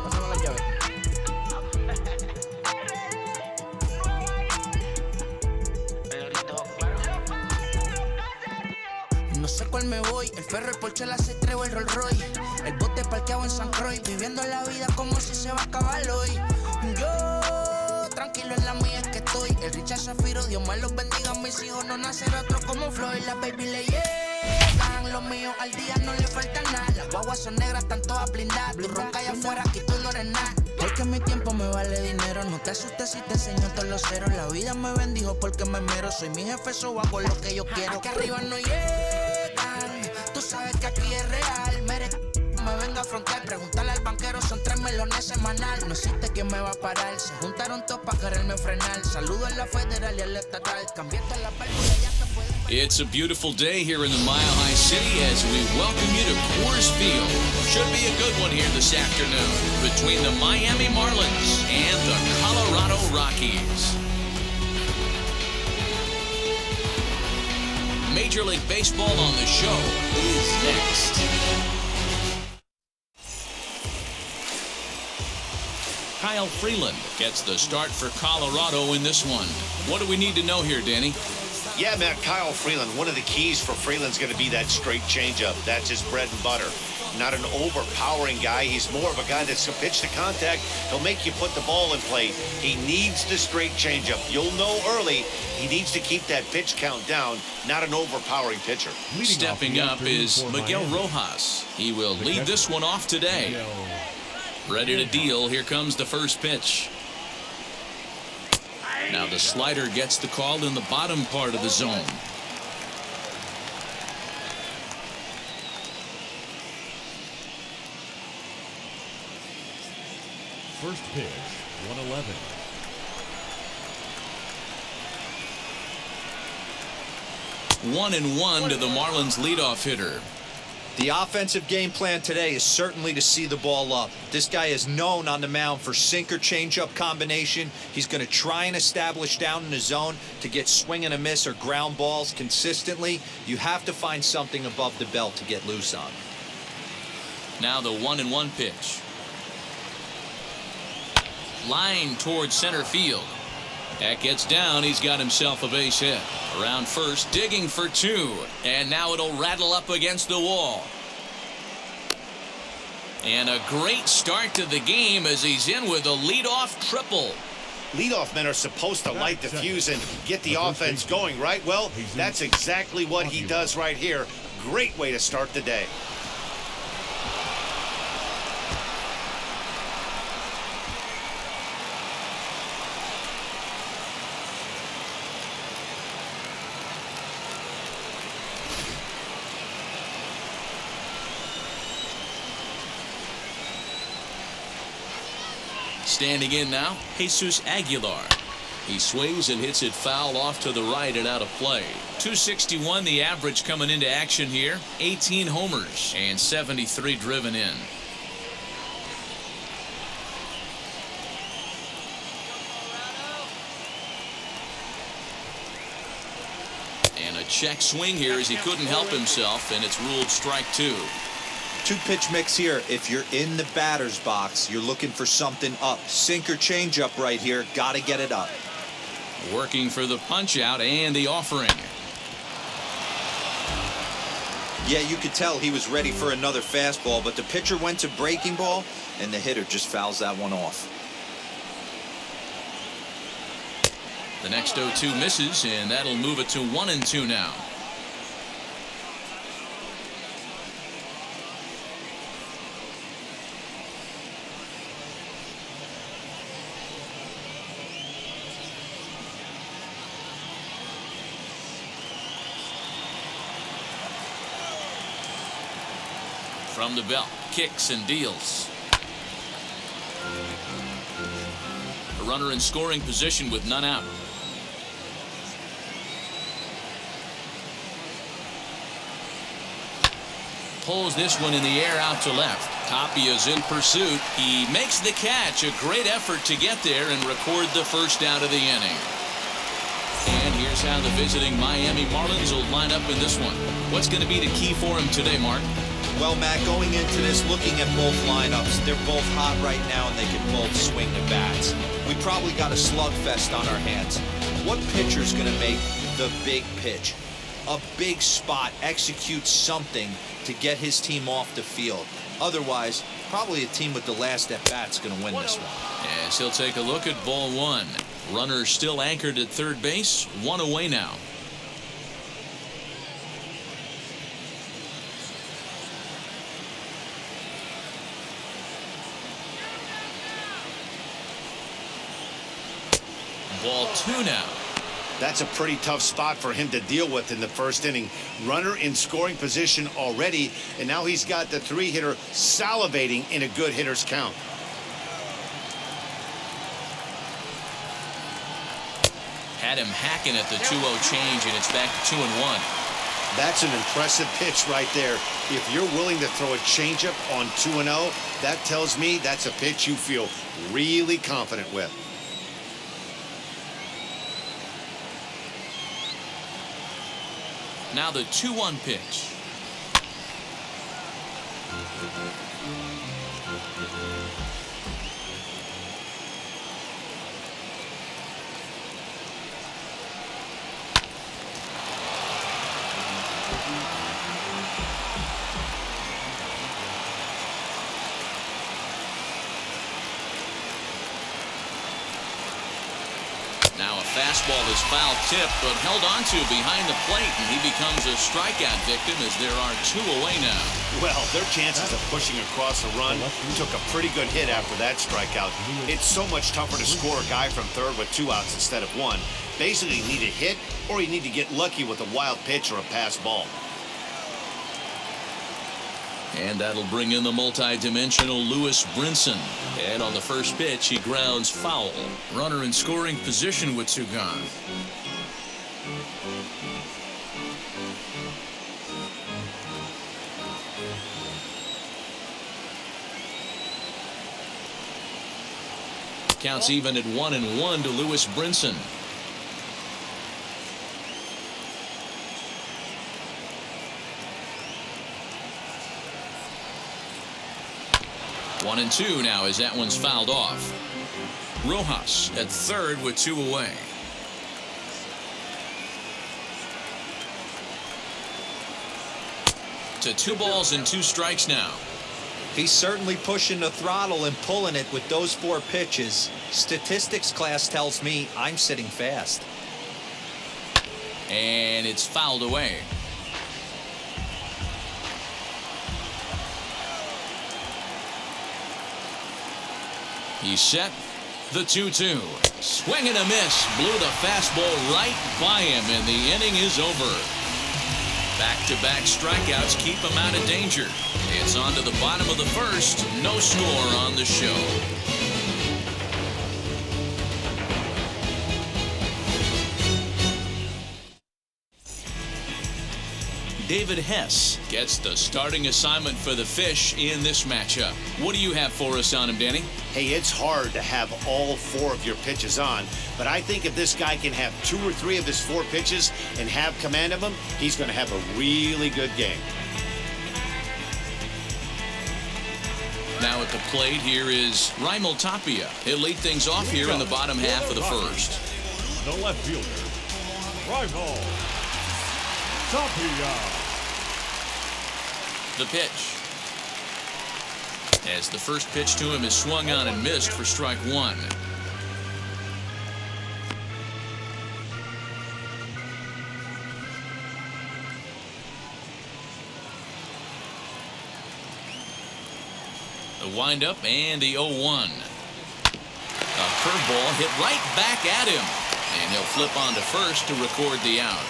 Pásame la llave. No sé cuál me voy, el ferro, el Porsche, la C3 o el Rolls Royce. El bote parqueado en San Croix, viviendo la vida como si se va a acabar hoy. Yo, tranquilo en la mía es que estoy. El Richard Zafiro, Dios me los bendiga. Mis hijos no nacerán otro como Floyd. Las baby le llegan, los míos al día no le falta nada. Las guaguas son negras, están todas blindadas. Tu ronca allá afuera, aquí tú no eres nada. Porque mi tiempo me vale dinero. No te asustes si te enseño todos los ceros. La vida me bendijo porque me mero. Soy mi jefe, so hago lo que yo quiero. Aquí arriba no llegan. Tú sabes que aquí es real. Me venga a frontear, preguntarle al banquero, son 3 melones semanal. No existe quien me va a parar. Se juntaron todos para quererme frenar. Saludo a la federal y a la estatal. Cambiaste la válvula ya que pueden. It's a beautiful day here in the Mile High City as we welcome you to Coors Field. Should be a good one here this afternoon between the Miami Marlins and the Colorado Rockies. Major League Baseball on the show is next. Kyle Freeland gets the start for Colorado in this one. What do we need to know here, Danny? Yeah, Matt, Kyle Freeland, one of the keys for Freeland's going to be that straight changeup. That's his bread and butter. Not an overpowering guy. He's more of a guy that's a pitch to contact. He'll make you put the ball in play. He needs the straight changeup. You'll know early he needs to keep that pitch count down, not an overpowering pitcher. Stepping up is Miguel Rojas. He will lead this one off today. Ready to deal. Here comes the first pitch. Now the slider gets the call in the bottom part of the zone. First pitch, 111. One and one to the Marlins leadoff hitter. The offensive game plan today is certainly to see the ball up. This guy is known on the mound for sinker changeup combination. He's going to try and establish down in the zone to get swing and a miss or ground balls consistently. You have to find something above the belt to get loose on. Now the 1-1 pitch. Line towards center field. That gets down. He's got himself a base hit. Around first, digging for 2. And now it'll rattle up against the wall. And a great start to the game as he's in with a leadoff triple. Leadoff men are supposed to light the fuse and get the offense going, right? Well, that's exactly what he does right here. Great way to start the day. Standing in now, Jesus Aguilar. He swings and hits it foul off to the right and out of play. 261 the average coming into action here. 18 homers and 73 driven in. And a check swing here as he couldn't help himself, and it's ruled strike 2. 2-pitch mix here. If you're in the batter's box, you're looking for something up. Sinker changeup right here. Got to get it up. Working for the punch out and the offering. Yeah, you could tell he was ready for another fastball, but the pitcher went to breaking ball, and the hitter just fouls that one off. The next 0-2 misses, and that'll move it to 1-2 now. From the belt, kicks and deals. A runner in scoring position with none out. Pulls this one in the air out to left. Tapia's in pursuit. He makes the catch. A great effort to get there and record the first out of the inning. And here's is how the visiting Miami Marlins will line up in this one. What's going to be the key for him today, Mark? Well, Matt, going into this, looking at both lineups, they're both hot right now and they can both swing the bats. We probably got a slugfest on our hands. What pitcher's going to make the big pitch? A big spot, execute something to get his team off the field. Otherwise, probably a team with the last at-bat's going to win this one. As he'll take a look at ball one. Runner still anchored at third base, one away now. Ball two now. That's a pretty tough spot for him to deal with in the first inning. Runner in scoring position already, and now he's got the three-hitter salivating in a good hitter's count. Had him hacking at the 2-0 change, and it's back to 2-1. That's an impressive pitch right there. If you're willing to throw a changeup on 2-0, that tells me that's a pitch you feel really confident with. Now the 2-1 pitch. Now a fastball is foul tip, but held onto behind the plate, and he becomes a strikeout victim as there are two away now. Well, their chances of pushing across a run took a pretty good hit after that strikeout. It's so much tougher to score a guy from third with 2 outs instead of 1. Basically, you need a hit or you need to get lucky with a wild pitch or a pass ball. And that'll bring in the multi-dimensional Lewis Brinson. And on the first pitch, he grounds foul. Runner in scoring position with 2 gone. Counts even at 1-1 to Lewis Brinson. One and 2 now as that one's fouled off. Rojas at third with 2 away. To 2 balls and 2 strikes now. He's certainly pushing the throttle and pulling it with those 4 pitches. Statistics class tells me I'm sitting fast. And it's fouled away. He's set. The 2-2. Swing and a miss. Blew the fastball right by him, and the inning is over. Back-to-back strikeouts keep him out of danger. It's on to the bottom of the first. No score on the show. David Hess gets the starting assignment for the Fish in this matchup. What do you have for us on him, Danny? Hey, it's hard to have all 4 of your pitches on, but I think if this guy can have 2 or 3 of his 4 pitches and have command of them, he's going to have a really good game. Now at the plate, here is Raimel Tapia. He'll lead things off here in the bottom half of the first. The left fielder, Raimel Tapia. The pitch. As the first pitch to him is swung on and missed for strike 1. The windup and the 0-1. A curveball hit right back at him, and he'll flip on to first to record the out.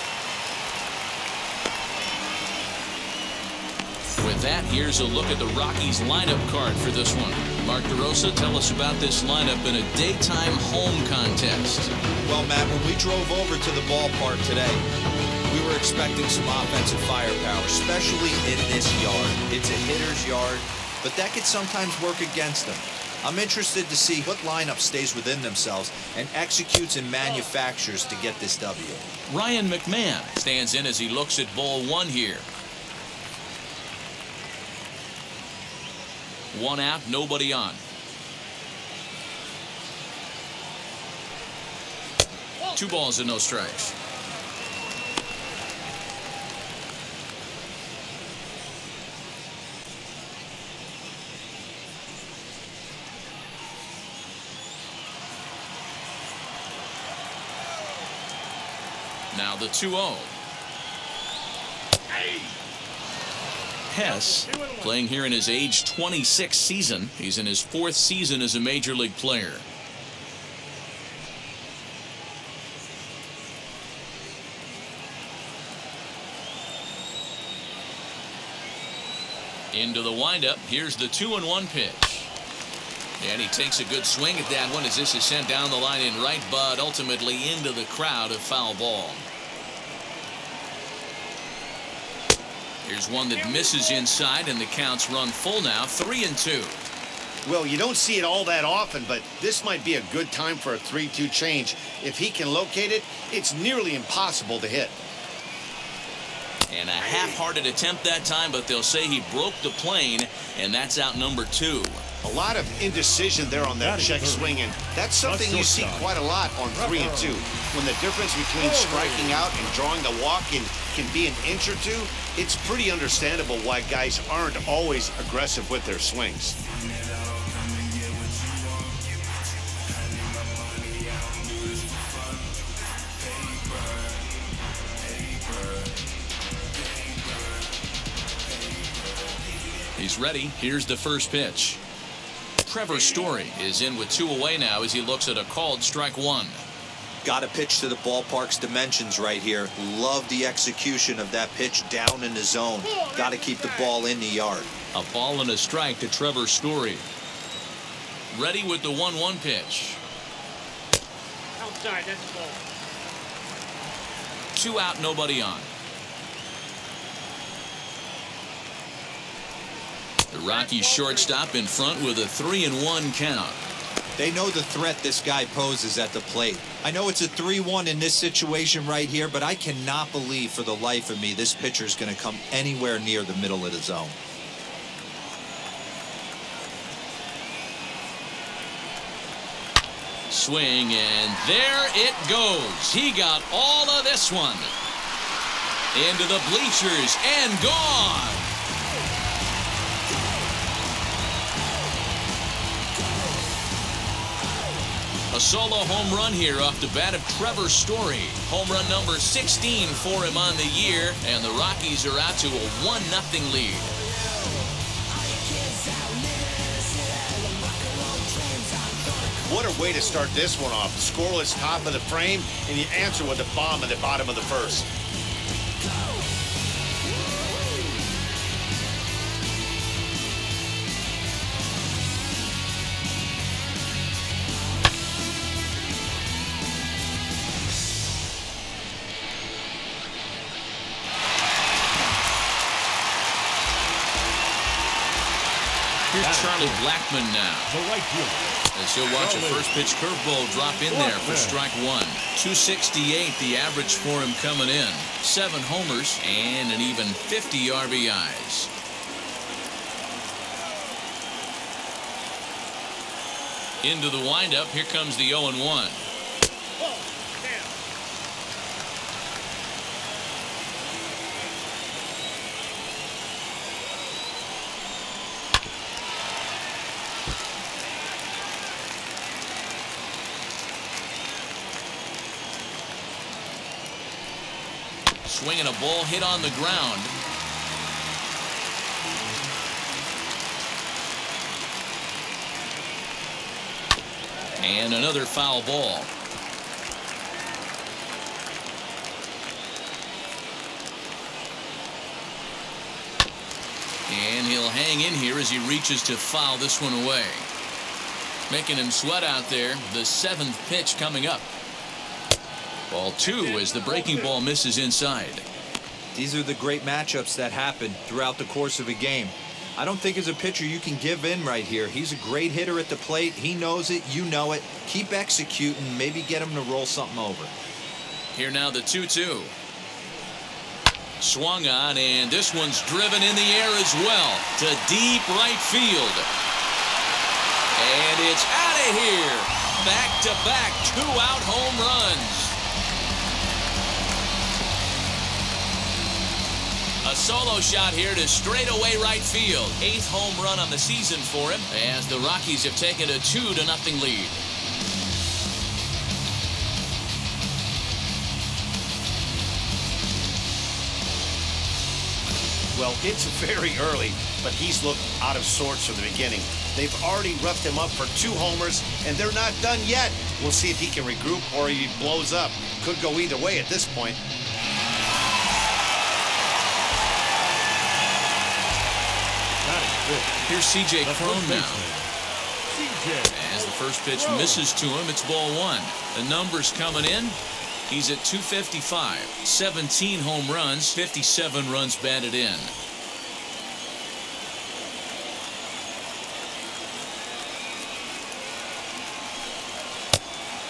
With that, here's a look at the Rockies lineup card for this one. Mark DeRosa, tell us about this lineup in a daytime home contest. Well, Matt, when we drove over to the ballpark today, we were expecting some offensive firepower, especially in this yard. It's a hitter's yard, but that could sometimes work against them. I'm interested to see what lineup stays within themselves and executes and manufactures to get this W. Ryan Mcmahon stands in as he looks at ball one here. 1 out, nobody on. 2 balls and no strikes. Now the 2-0. Hess playing here in his age 26 season. He's in his 4th season as a major league player. Into the windup. Here's the 2-1 pitch. And he takes a good swing at that one as this is sent down the line in right, but ultimately into the crowd, a foul ball. Here's one that misses inside, and the count's run full now, 3-2. Well, you don't see it all that often, but this might be a good time for a 3-2 change. If he can locate it, it's nearly impossible to hit. And a half-hearted attempt that time, but they'll say he broke the plane, and that's out number 2. A lot of indecision there on that check swing, and that's something you see quite a lot on 3-2. When the difference between striking out and drawing the walk can be an inch or two, it's pretty understandable why guys aren't always aggressive with their swings. He's ready. Here's the first pitch. Trevor Story is in with 2 away now as he looks at a called strike 1. Got to pitch to the ballpark's dimensions right here. Love the execution of that pitch down in the zone. Got to keep the ball in the yard. A ball and a strike to Trevor Story. Ready with the 1-1 pitch. Outside, that's the ball. 2 out, nobody on. The Rockies shortstop in front with a 3-1 count. They know the threat this guy poses at the plate. I know it's a 3-1 in this situation right here, but I cannot believe for the life of me this pitcher is going to come anywhere near the middle of the zone. Swing, and there it goes. He got all of this one. Into the bleachers and gone. A solo home run here off the bat of Trevor Story. Home run number 16 for him on the year, and the Rockies are out to a 1-0 lead. What a way to start this one off. Scoreless top of the frame, and you answer with a bomb at the bottom of the first. Here's Charlie Blackmon now. The right fielder. As he'll watch a first pitch curveball drop in there for strike 1. 268 the average for him coming in. 7 homers and an even 50 RBIs. Into the windup. Here comes the 0-1. Swinging a ball hit on the ground. And another foul ball. And he'll hang in here as he reaches to foul this one away. Making him sweat out there. The 7th pitch coming up. Ball 2 as the breaking ball misses inside. These are the great matchups that happen throughout the course of a game. I don't think as a pitcher you can give in right here. He's a great hitter at the plate. He knows it. You know it. Keep executing. Maybe get him to roll something over. Here now the 2-2. Swung on, and this one's driven in the air as well to deep right field. And it's out of here. Back-to-back two-out home runs. A solo shot here to straightaway right field. 8th home run on the season for him as the Rockies have taken a 2-0 lead. Well, it's very early, but he's looked out of sorts from the beginning. They've already roughed him up for 2 homers, and they're not done yet. We'll see if he can regroup or he blows up. Could go either way at this point. Here's C.J. Crone now. As the first pitch misses to him, it's ball 1. The numbers coming in. He's at 255, 17 home runs, 57 runs batted in.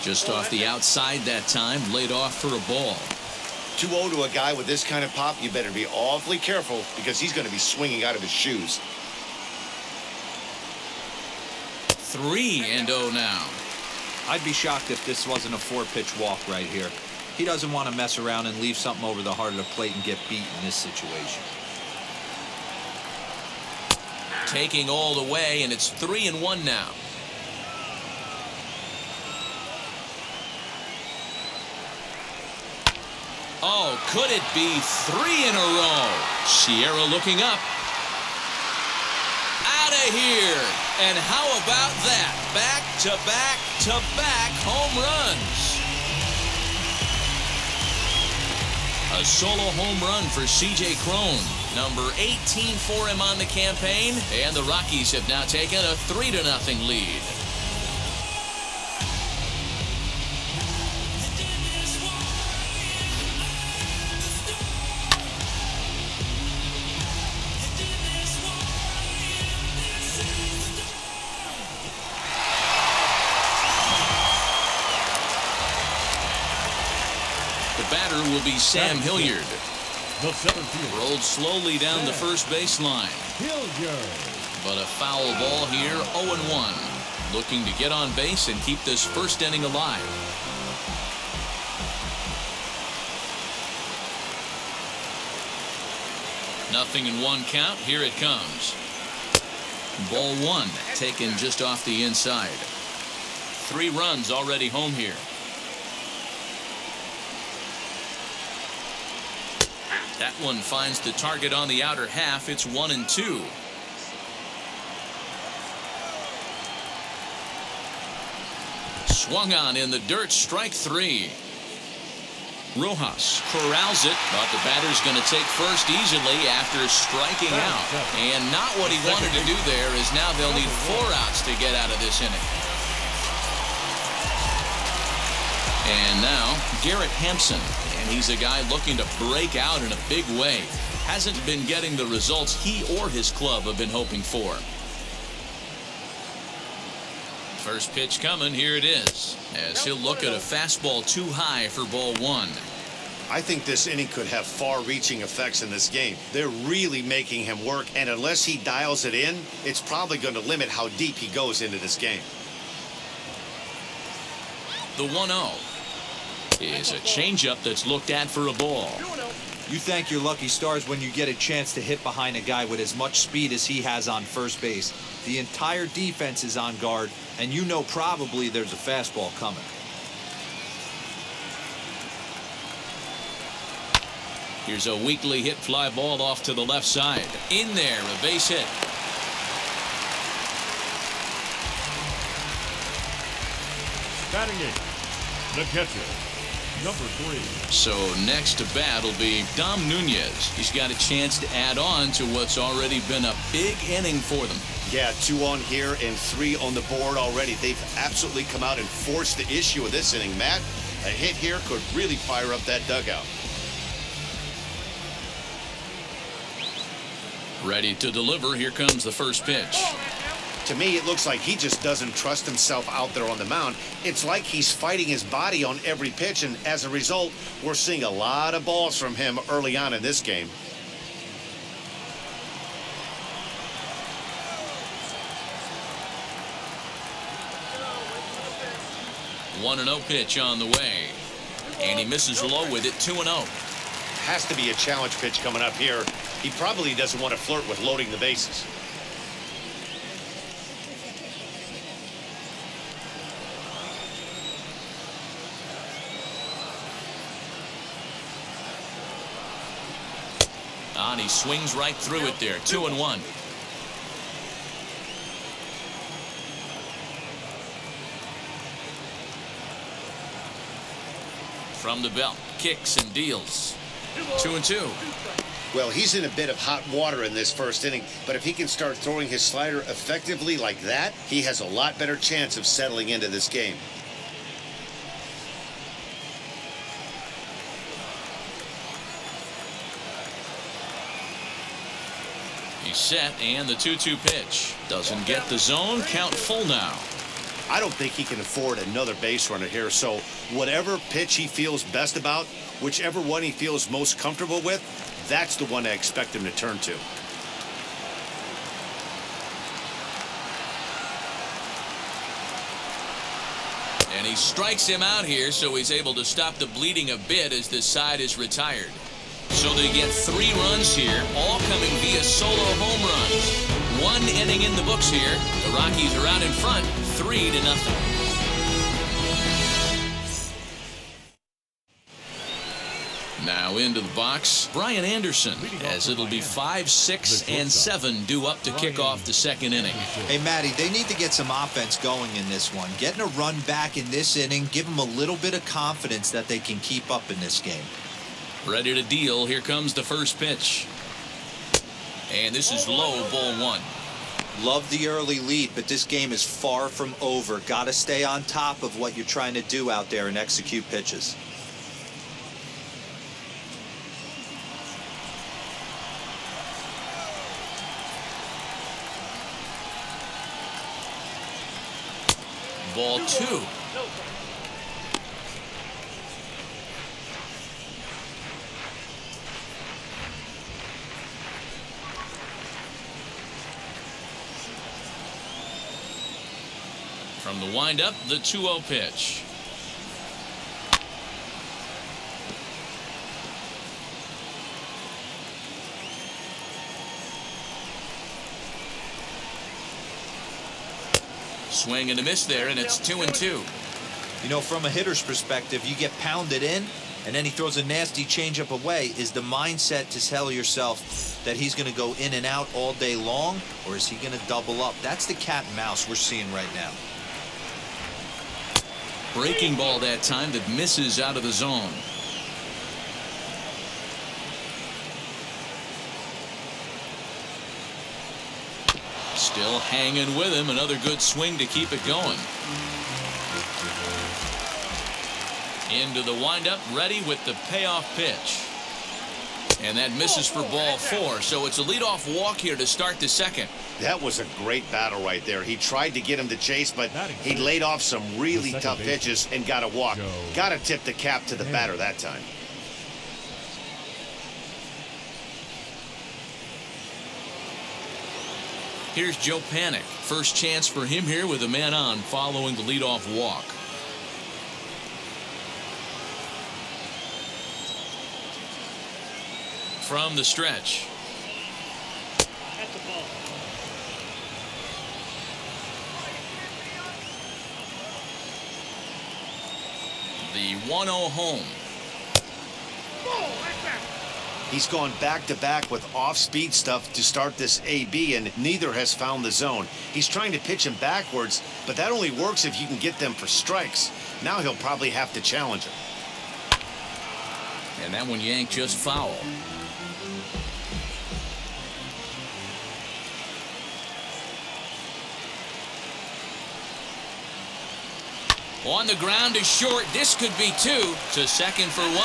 Just off the outside that time, laid off for a ball. 2-0 to a guy with this kind of pop, you better be awfully careful because he's going to be swinging out of his shoes. 3-0 now. I'd be shocked if this wasn't a 4-pitch walk right here. He doesn't want to mess around and leave something over the heart of the plate and get beat in this situation. Taking all the way, and it's 3-1 now. Oh, could it be 3 in a row? Sierra looking up. Out of here. And how about that? Back-to-back-to-back home runs. A solo home run for C.J. Crone. Number 18 for him on the campaign. And the Rockies have now taken a 3-0 lead. Batter will be Sam Hilliard. The center fielder. Rolled slowly down the first baseline. But a foul ball here, 0-1. Looking to get on base and keep this first inning alive. Nothing in 1 count. Here it comes. Ball 1 taken just off the inside. 3 runs already home here. That one finds the target on the outer half. It's 1-2. Swung on in the dirt, strike 3. Rojas corrals it, but the batter's going to take first easily after striking out. And not what he wanted to do there, as now they'll need 4 outs to get out of this inning. And now Garrett Hampson. And he's a guy looking to break out in a big way. Hasn't been getting the results he or his club have been hoping for. First pitch coming. Here it is. As he'll look at a fastball too high for ball 1. I think this inning could have far-reaching effects in this game. They're really making him work, and unless he dials it in, it's probably going to limit how deep he goes into this game. The 1-0 is a changeup that's looked at for a ball. You thank your lucky stars when you get a chance to hit behind a guy with as much speed as he has on first base. The entire defense is on guard, and you know probably there's a fastball coming. Here's a weakly hit fly ball off to the left side. In there, a base hit. Batting 8, the catcher, number 3. So next to bat will be Dom Nunez. He's got a chance to add on to what's already been a big inning for them. Yeah, 2 on here and 3 on the board already. They've absolutely come out and forced the issue of this inning. Matt, a hit here could really fire up that dugout. Ready to deliver. Here comes the first pitch. To me, it looks like he just doesn't trust himself out there on the mound. It's like he's fighting his body on every pitch, and as a result, we're seeing a lot of balls from him early on in this game. One 1-0 pitch on the way, and he misses low with it. 2-0. Has to be a challenge pitch coming up here. He probably doesn't want to flirt with loading the bases. And he swings right through it there. 2-1. From the belt, kicks and deals. 2-2. Well, he's in a bit of hot water in this first inning, but if he can start throwing his slider effectively like that, he has a lot better chance of settling into this game. He's set, and the 2-2 pitch. Doesn't get the zone. Count full now. I don't think he can afford another base runner here, so whatever pitch he feels best about, whichever one he feels most comfortable with, that's the one I expect him to turn to. And he strikes him out here, so he's able to stop the bleeding a bit as this side is retired. So they get 3 runs here, all coming via solo home runs. 1 inning in the books here. The Rockies are out in front, 3-0. Now into the box, Brian Anderson, as it'll be 5, 6, and 7 due up to kick off the second inning. Hey, Matty, they need to get some offense going in this one. Getting a run back in this inning, give them a little bit of confidence that they can keep up in this game. Ready to deal. Here comes the first pitch. And this is low, ball 1. Love the early lead, but this game is far from over. Got to stay on top of what you're trying to do out there and execute pitches. Ball 2. From the windup, the 2-0 pitch. Swing and a miss there, and it's 2-2. You know, from a hitter's perspective, you get pounded in, and then he throws a nasty changeup away. Is the mindset to tell yourself that he's going to go in and out all day long, or is he going to double up? That's the cat and mouse we're seeing right now. Breaking ball that time that misses out of the zone. Still hanging with him. Another good swing to keep it going. Into the windup, ready with the payoff pitch. And that misses for ball 4. So it's a leadoff walk here to start the second. That was a great battle right there. He tried to get him to chase, but he laid off some really tough pitches and got a walk. Got to tip the cap to the batter that time. Here's Joe Panik. First chance for him here with a man on following the leadoff walk. From the stretch. That's a ball. The 1-0 home. He's gone back-to-back with off-speed stuff to start this AB, and neither has found the zone. He's trying to pitch him backwards, but that only works if you can get them for strikes. Now he'll probably have to challenge him. And that one yanked just foul. On the ground is short. This could be 2. To second for 1.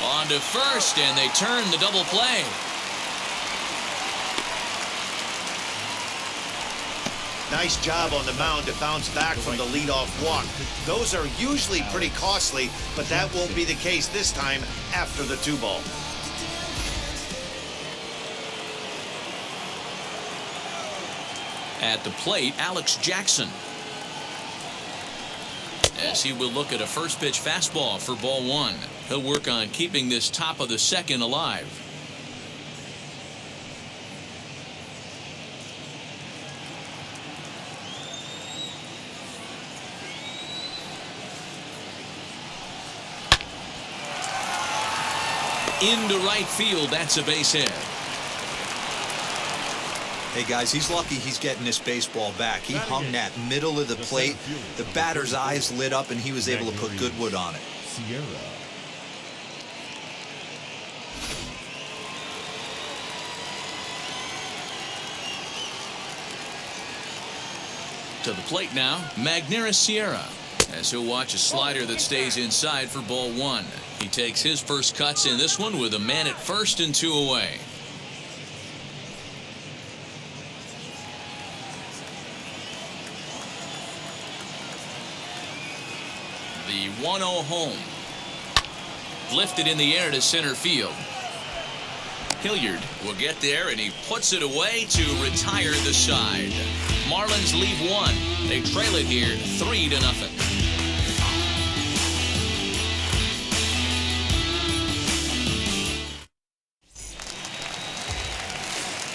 On to first, and they turn the double play. Nice job on the mound to bounce back from the leadoff walk. Those are usually pretty costly, but that won't be the case this time after the 2-ball. At the plate, Alex Jackson. As he will look at a first pitch fastball for ball 1. He'll work on keeping this top of the second alive. Into right field, that's a base hit. Hey guys, he's lucky he's getting this baseball back. He hung that middle of the plate. The batter's eyes lit up and he was able to put good wood on it. Sierra. To the plate now, Magneuris Sierra, as he'll watch a slider that stays inside for ball 1. He takes his first cuts in this one with a man at first and 2 away. The 1-0 home. Lifted in the air to center field. Hilliard will get there, and he puts it away to retire the side. Marlins lead 1. They trail it here 3-0.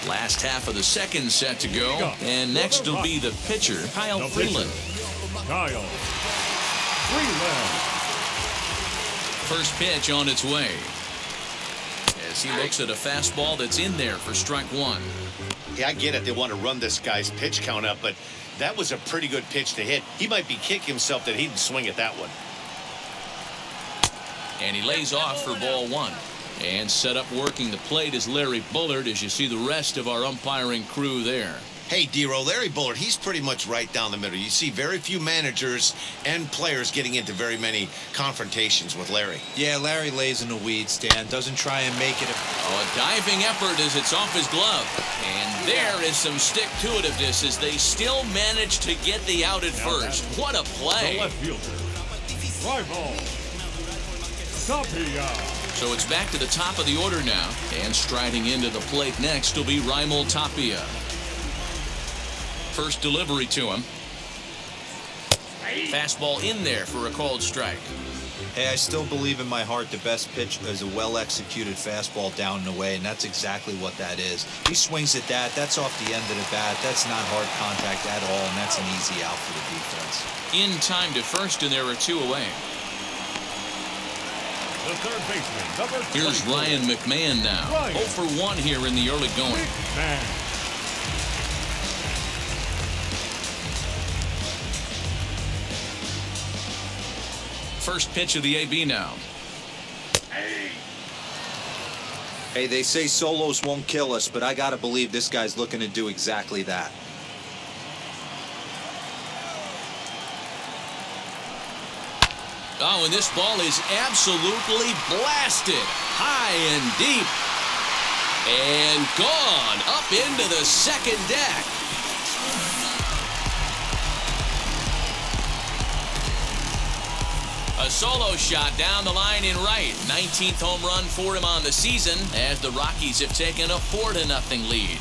Last half of the second set to go, and next will be the pitcher, Kyle Freeland. Kyle Freeland. First pitch on its way, as he looks at a fastball that's in there for strike 1. Yeah, I get it. They want to run this guy's pitch count up, but that was a pretty good pitch to hit. He might be kicking himself that he didn't swing at that one. And he lays off for ball 1. And set up working the plate is Larry Bullard, as you see the rest of our umpiring crew there. Hey, D-Row, Larry Bullard, he's pretty much right down the middle. You see very few managers and players getting into very many confrontations with Larry. Yeah, Larry lays in the weeds, Dan. Doesn't try and make it A diving effort as it's off his glove. And there is some stick-to-itiveness as they still manage to get the out at first. What a play. The left fielder. Fly ball. Tapia. So it's back to the top of the order now. And striding into the plate next will be Raimel Tapia. First delivery to him. Fastball in there for a called strike. Hey, I still believe in my heart the best pitch is a well-executed fastball down and away, and that's exactly what that is. He swings at that. That's off the end of the bat. That's not hard contact at all, and that's an easy out for the defense. In time to first, and there are 2 away. The third baseman, number 24. Here's Ryan McMahon now. 0 for 1 here in the early going. McMahon. First pitch of the AB now. Hey, they say solos won't kill us, but I got to believe this guy's looking to do exactly that. Oh, and this ball is absolutely blasted. High and deep. And gone up into the second deck. A solo shot down the line in right. 19th home run for him on the season as the Rockies have taken a 4-0 lead.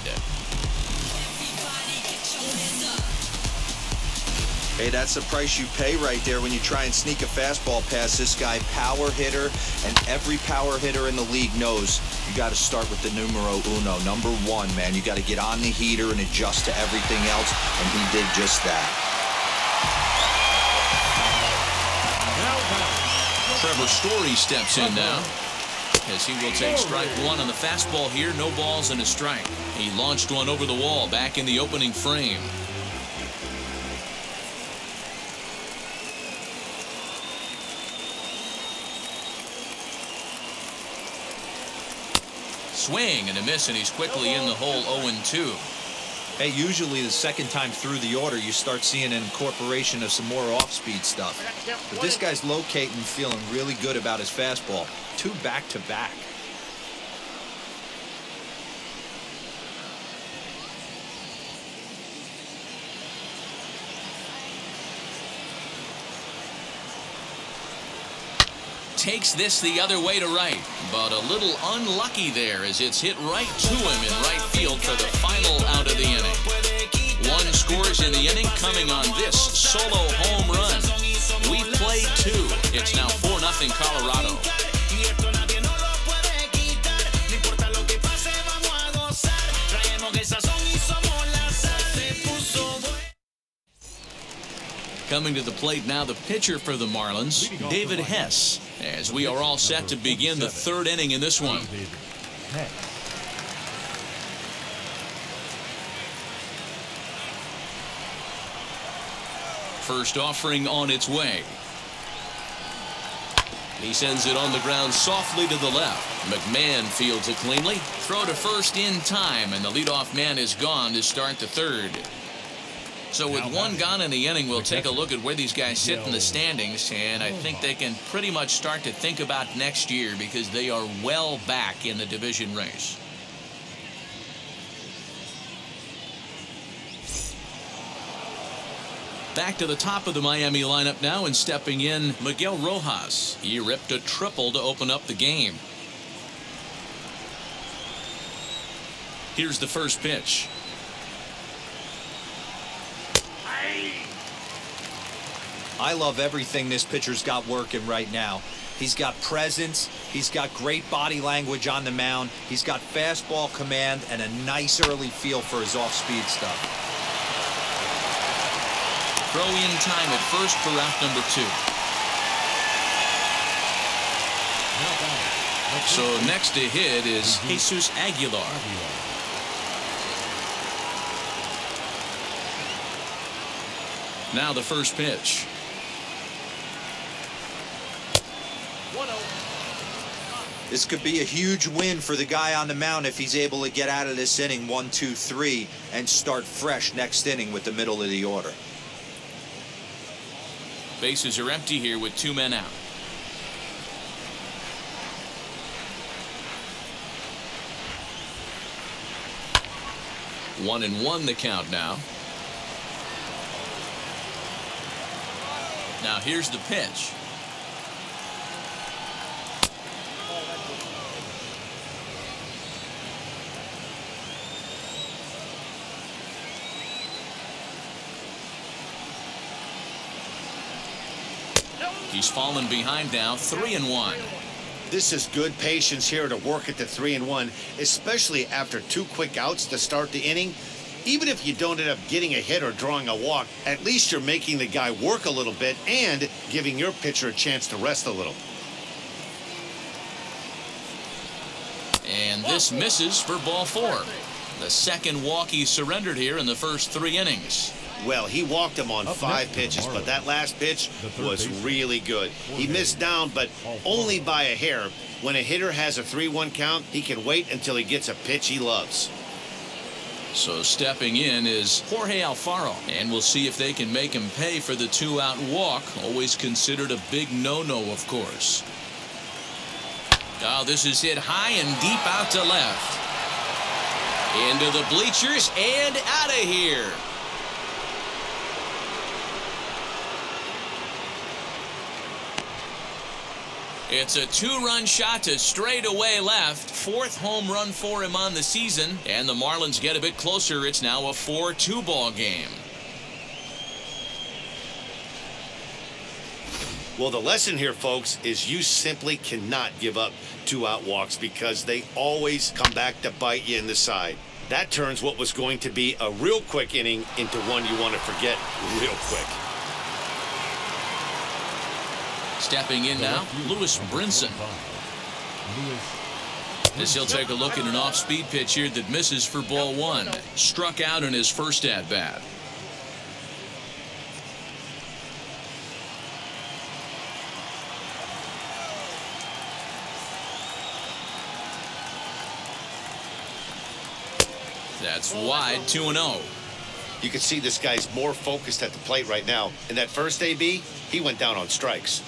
Hey, that's the price you pay right there when you try and sneak a fastball past this guy. Power hitter, and every power hitter in the league knows you got to start with the numero uno, number 1, man. You got to get on the heater and adjust to everything else, and he did just that. Trevor Story steps in now, as he will take strike 1 on the fastball here. No balls and a strike. He launched one over the wall back in the opening frame. Swing and a miss, and he's quickly in the hole. 0-2. Hey, usually the second time through the order, you start seeing an incorporation of some more off-speed stuff. But this guy's locating, feeling really good about his fastball. 2 back-to-back. takes this the other way to right, but a little unlucky there as it's hit right to him in right field for the final out of the inning. One scores in the inning coming on this solo home run. We played two. It's now 4-0 Colorado. Coming to the plate now, the pitcher for the Marlins, David Hess, as we are all set to begin the third inning in this one. First offering on its way. He sends it on the ground softly to the left. Mcmahon fields it cleanly. Throw to first in time, and the leadoff man is gone to start the third. So with one gone in the inning, we'll take a look at where these guys sit in the standings, and I think they can pretty much start to think about next year because they are well back in the division race. Back to the top of the Miami lineup now, and stepping in, Miguel Rojas. He ripped a triple to open up the game. Here's the first pitch. I love everything this pitcher's got working right now. He's got presence. He's got great body language on the mound. He's got fastball command and a nice early feel for his off-speed stuff. Throw in time at first for out number 2. So next to hit is Jesus Aguilar. Now the first pitch. This could be a huge win for the guy on the mound if he's able to get out of this inning 1, 2, 3 and start fresh next inning with the middle of the order. Bases are empty here with 2 men out. One and one the count now. Now here's the pitch. He's fallen behind now, 3-1. This is good patience here to work at the 3-1, especially after 2 quick outs to start the inning. Even if you don't end up getting a hit or drawing a walk, at least you're making the guy work a little bit and giving your pitcher a chance to rest a little. And this misses for ball 4. The second walk he surrendered here in the first 3 innings. Well, he walked him on 5 pitches, but that last pitch was really good. He missed down, but only by a hair. When a hitter has a 3-1 count, he can wait until he gets a pitch he loves. So stepping in is Jorge Alfaro, and we'll see if they can make him pay for the 2-out walk. Always considered a big no-no, of course. Oh, this is hit high and deep out to left. Into the bleachers and out of here. It's a 2-run shot to straightaway left. 4th home run for him on the season. And the Marlins get a bit closer. It's now a 4-2 ball game. Well, the lesson here, folks, is you simply cannot give up 2-out walks because they always come back to bite you in the side. That turns what was going to be a real quick inning into one you want to forget real quick. Stepping in now, Brinson. As he'll take a look at an off-speed pitch here that misses for ball 1. Struck out in his first at-bat. That's wide, 2-0. You can see this guy's more focused at the plate right now. In that first AB, he went down on strikes.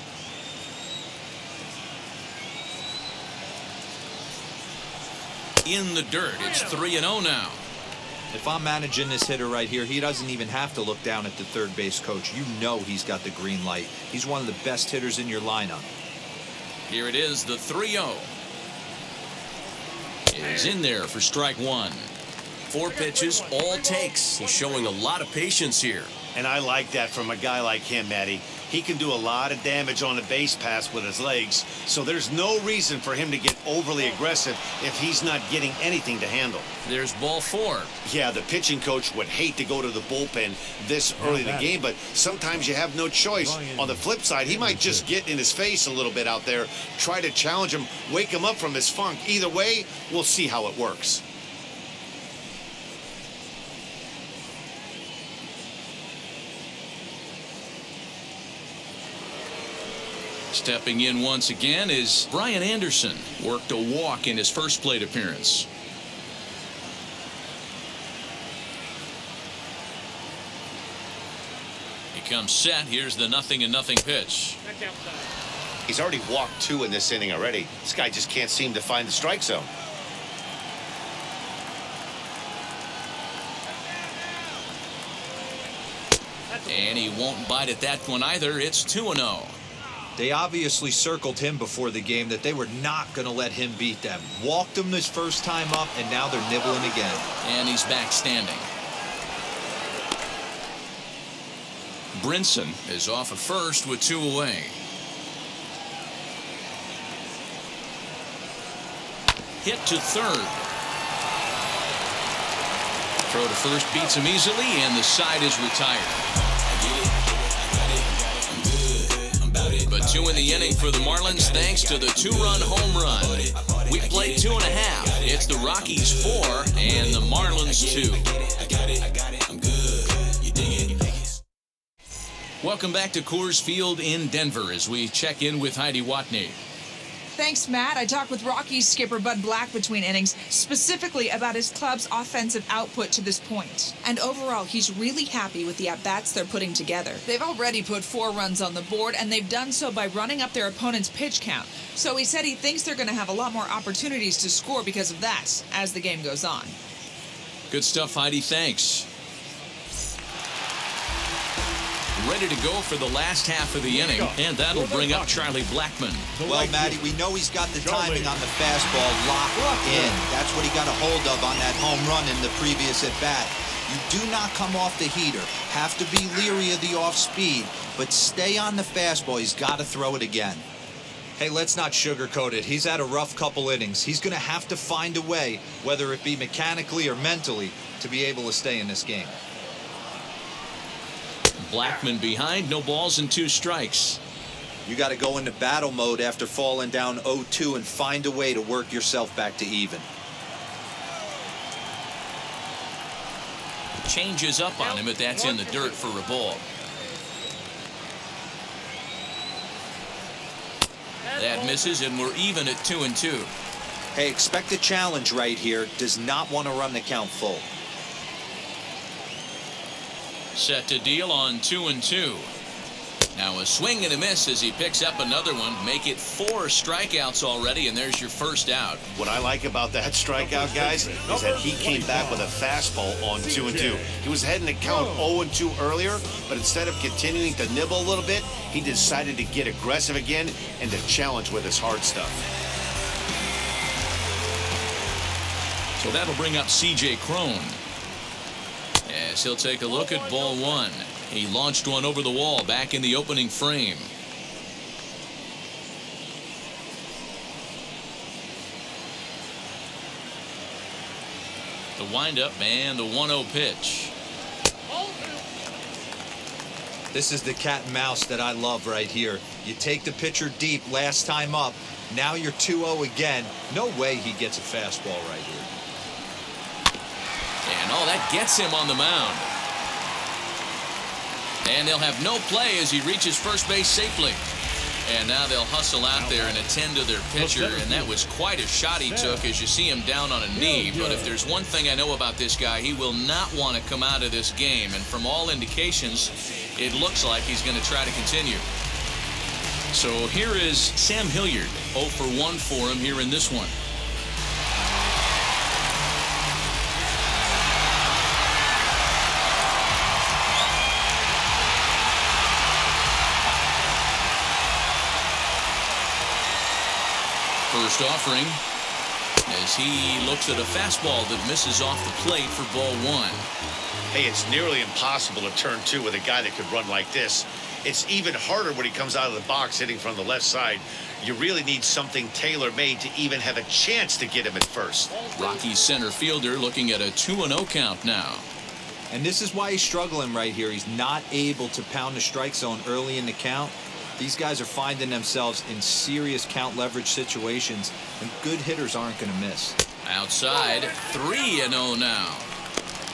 In the dirt, it's 3-0 now. If I'm managing this hitter right here, he doesn't even have to look down at the third base coach. You know he's got the green light. He's one of the best hitters in your lineup. Here it is, the 3-0. Is in there for strike one. 4 pitches, all takes. He's showing a lot of patience here. And I like that from a guy like him, Matty. He can do a lot of damage on the base pass with his legs, so there's no reason for him to get overly aggressive if he's not getting anything to handle. There's ball 4. Yeah, the pitching coach would hate to go to the bullpen this early in the game, but sometimes you have no choice. On the flip side, he might just get in his face a little bit out there, try to challenge him, wake him up from his funk. Either way, we'll see how it works. Stepping in once again is Brian Anderson. Worked a walk in his first plate appearance. He comes set. Here's the 0-0 pitch. Back outside. He's already walked 2 in this inning already. This guy just can't seem to find the strike zone. And he won't bite at that one either. It's 2-0. They obviously circled him before the game that they were not going to let him beat them. Walked him this first time up, and now they're nibbling again. And he's back standing. Brinson is off at first with 2 away. Hit to third. Throw to first beats him easily, and the side is retired. But 2 in the inning for the Marlins thanks to the 2-run home run. We played 2.5. It's the Rockies 4 and the Marlins 2. Welcome back to Coors Field in Denver as we check in with Heidi Watney. Thanks, Matt. I talked with Rockies skipper Bud Black between innings, specifically about his club's offensive output to this point. And overall, he's really happy with the at-bats they're putting together. They've already put 4 runs on the board, and they've done so by running up their opponent's pitch count. So he said he thinks they're going to have a lot more opportunities to score because of that as the game goes on. Good stuff, Heidi. Thanks. Ready to go for the last half of the inning, and that'll bring up Charlie Blackmon. Well, Matty, we know he's got the timing on the fastball locked in. That's what he got a hold of on that home run in the previous at-bat. You do not come off the heater. Have to be leery of the off-speed, but stay on the fastball. He's got to throw it again. Hey, let's not sugarcoat it. He's had a rough couple innings. He's going to have to find a way, whether it be mechanically or mentally, to be able to stay in this game. Blackmon behind, no balls and 2 strikes. You got to go into battle mode after falling down 0-2 and find a way to work yourself back to even. Changes up on him, but that's in the dirt for a ball. That misses, and we're even at 2-2. Hey, expect a challenge right here. Does not want to run the count full. Set to deal on 2-2. Now a swing and a miss as he picks up another one. Make it 4 strikeouts already, and there's your first out. What I like about that strikeout, guys, is that he came back with a fastball on 2-2. He was heading to count 0-2 earlier, but instead of continuing to nibble a little bit, he decided to get aggressive again and to challenge with his hard stuff. So that'll bring up C.J. Crone. As he'll take a look at ball 1. He launched one over the wall back in the opening frame. The windup and the 1-0 pitch. This is the cat and mouse that I love right here. You take the pitcher deep last time up. Now you're 2-0 again. No way he gets a fastball right here. And that gets him on the mound. And they'll have no play as he reaches first base safely. And now they'll hustle out there and attend to their pitcher. And that was quite a shot he took as you see him down on a knee. But if there's one thing I know about this guy, he will not want to come out of this game. And from all indications, it looks like he's going to try to continue. So here is Sam Hilliard. 0 for 1 for him here in this one. first offering as he looks at a fastball that misses off the plate for ball one. Hey, it's nearly impossible to turn two with a guy that could run like this. It's even harder when he comes out of the box hitting from the left side. You really need something tailor-made to even have a chance to get him at first. Rockies center fielder looking at a 2-0 count now. And this is why he's struggling right here. He's not able to pound the strike zone early in the count. These guys are finding themselves in serious count leverage situations, and good hitters aren't going to miss. Outside, 3-0 now.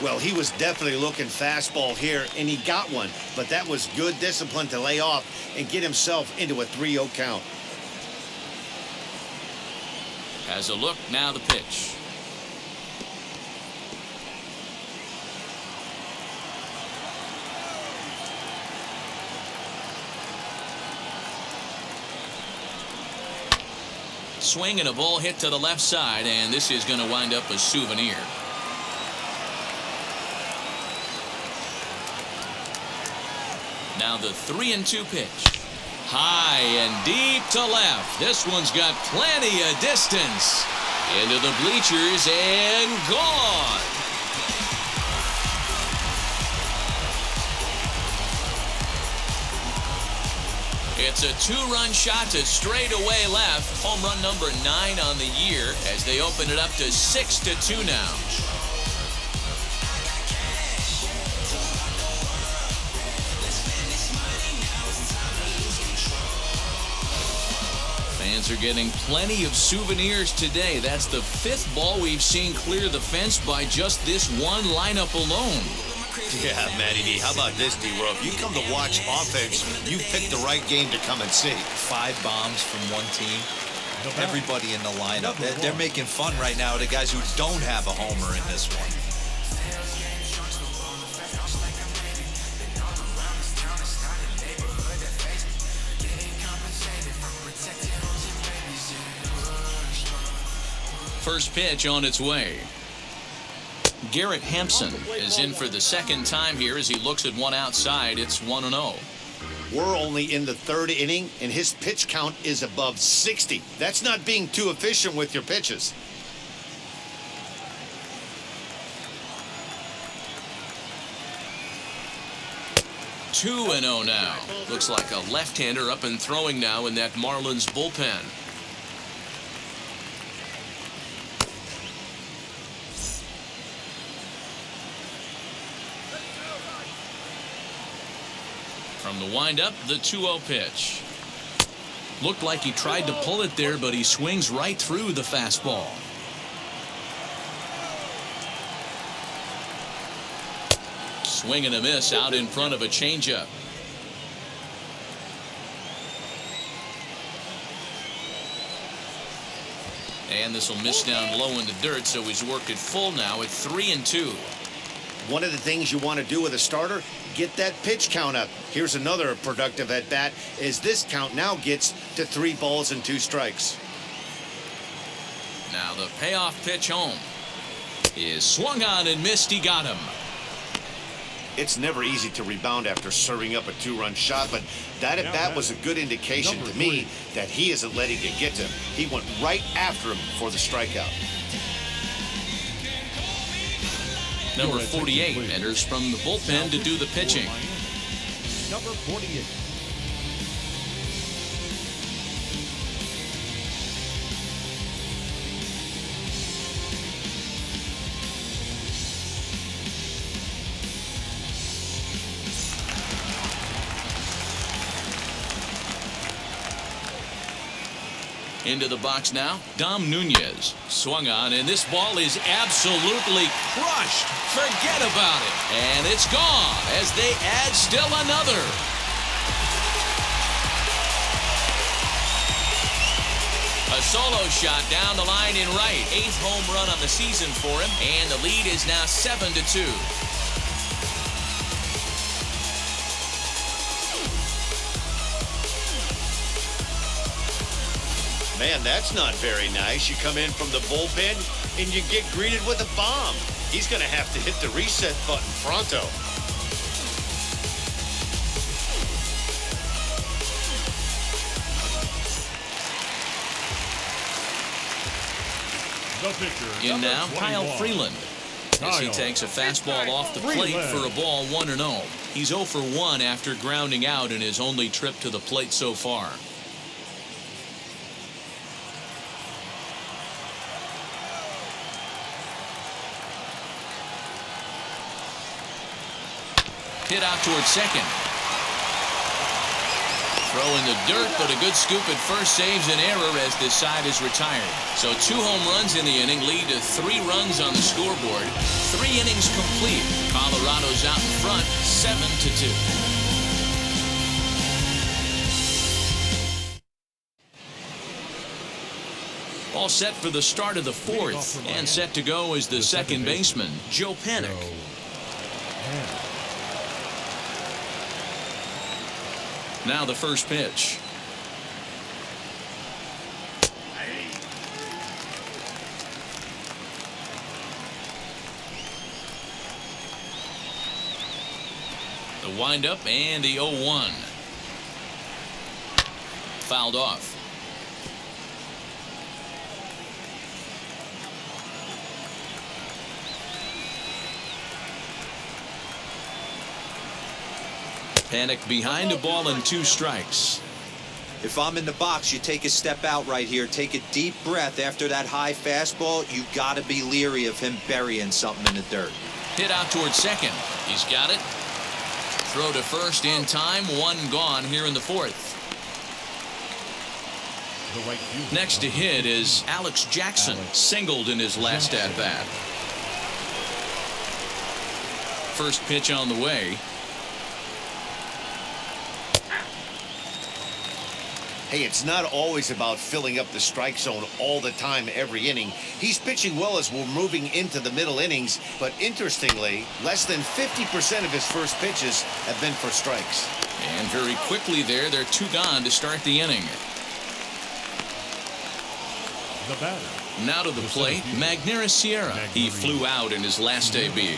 Well, he was definitely looking fastball here, and he got one. But that was good discipline to lay off and get himself into a 3-0 count. Has a look, now the pitch. Swing and a ball hit to the left side, and this is going to wind up a souvenir. Now the 3-2 pitch. High and deep to left. This one's got plenty of distance. Into the bleachers and gone. It's a 2-run shot to straightaway left. Home run number 9 on the year as they open it up to 6-2 now. Fans are getting plenty of souvenirs today. That's the 5th ball we've seen clear the fence by just this one lineup alone. Yeah, Matty D. How about this, D-Row? If you come to watch offense, you picked the right game to come and see. 5 bombs from one team. Everybody in the lineup. They're making fun right now of the guys who don't have a homer in this one. First pitch on its way. Garrett Hampson is in for the second time here as he looks at one outside. It's 1-0. We're only in the 3rd inning, and his pitch count is above 60. That's not being too efficient with your pitches. Two 2-0 now. Looks like a left-hander up and throwing now in that Marlins bullpen. From the windup, the 2-0 pitch. Looked like he tried to pull it there, but he swings right through the fastball. Swing and a miss out in front of a changeup. And this will miss down low in the dirt, so he's worked it full now at 3-2. One of the things you want to do with a starter, get that pitch count up. Here's another productive at bat as this count now gets to 3 balls and 2 strikes. Now the payoff pitch home is swung on and missed. He got him. It's never easy to rebound after serving up a 2-run shot, but that at bat was a good indication to me that he isn't letting it get to him. He went right after him for the strikeout. Number 48 enters from the bullpen to do the pitching. Number 48. Into the box now, Dom Nunez. Swung on, and this ball is absolutely crushed. Forget about it. And it's gone as they add still another. A solo shot down the line in right. 8th home run on the season for him, and the lead is now 7-2. Man, that's not very nice. You come in from the bullpen and you get greeted with a bomb. He's going to have to hit the reset button pronto. The pitcher, In now, number Kyle 21. Freeland. As he takes a fastball off the plate for a ball 1-0. He's 0 for 1 after grounding out in his only trip to the plate so far. Hit out towards second. Throw in the dirt, but a good scoop at first saves an error as this side is retired. So 2 home runs in the inning lead to 3 runs on the scoreboard. 3 innings complete. Colorado's out in front, 7-2. All set for the start of the 4th, and set to go is the second baseman, Joe Panik. Now the first pitch. The windup and the 0-1. Fouled off. Panik behind a ball and 2 strikes. If I'm in the box, you take a step out right here. Take a deep breath after that high fastball. You got to be leery of him burying something in the dirt. Hit out towards second. He's got it. Throw to first in time. 1 gone here in the 4th. Next to hit is Alex Jackson. Singled in his last at-bat. First pitch on the way. Hey, it's not always about filling up the strike zone all the time every inning. He's pitching well as we're moving into the middle innings, but interestingly, less than 50% of his first pitches have been for strikes. And very quickly there, they're 2 gone to start the inning. The batter. Now to the plate, Magneuris Sierra. He flew out in his last AB.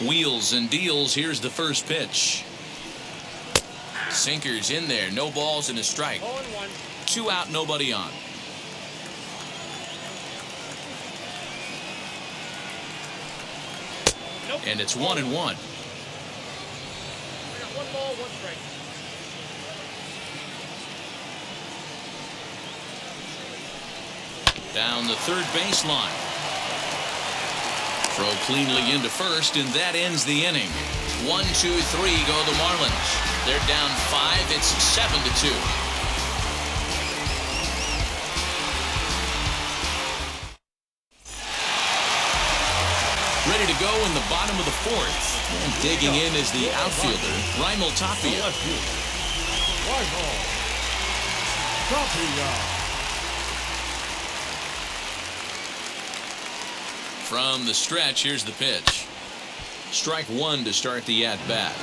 Wheels and deals. Here's the first pitch. Sinkers in there. No balls and a strike. 2 out, nobody on. And it's 1-1. 1 ball, 1 strike. Down the third baseline. Throw cleanly into first, and that ends the inning. 1, 2, 3 go the Marlins. They're down 5. It's 7-2. Ready to go in the bottom of the 4th. And digging in is the outfielder, Raimel Tapia. From the stretch, here's the pitch. Strike 1 to start the at-bat.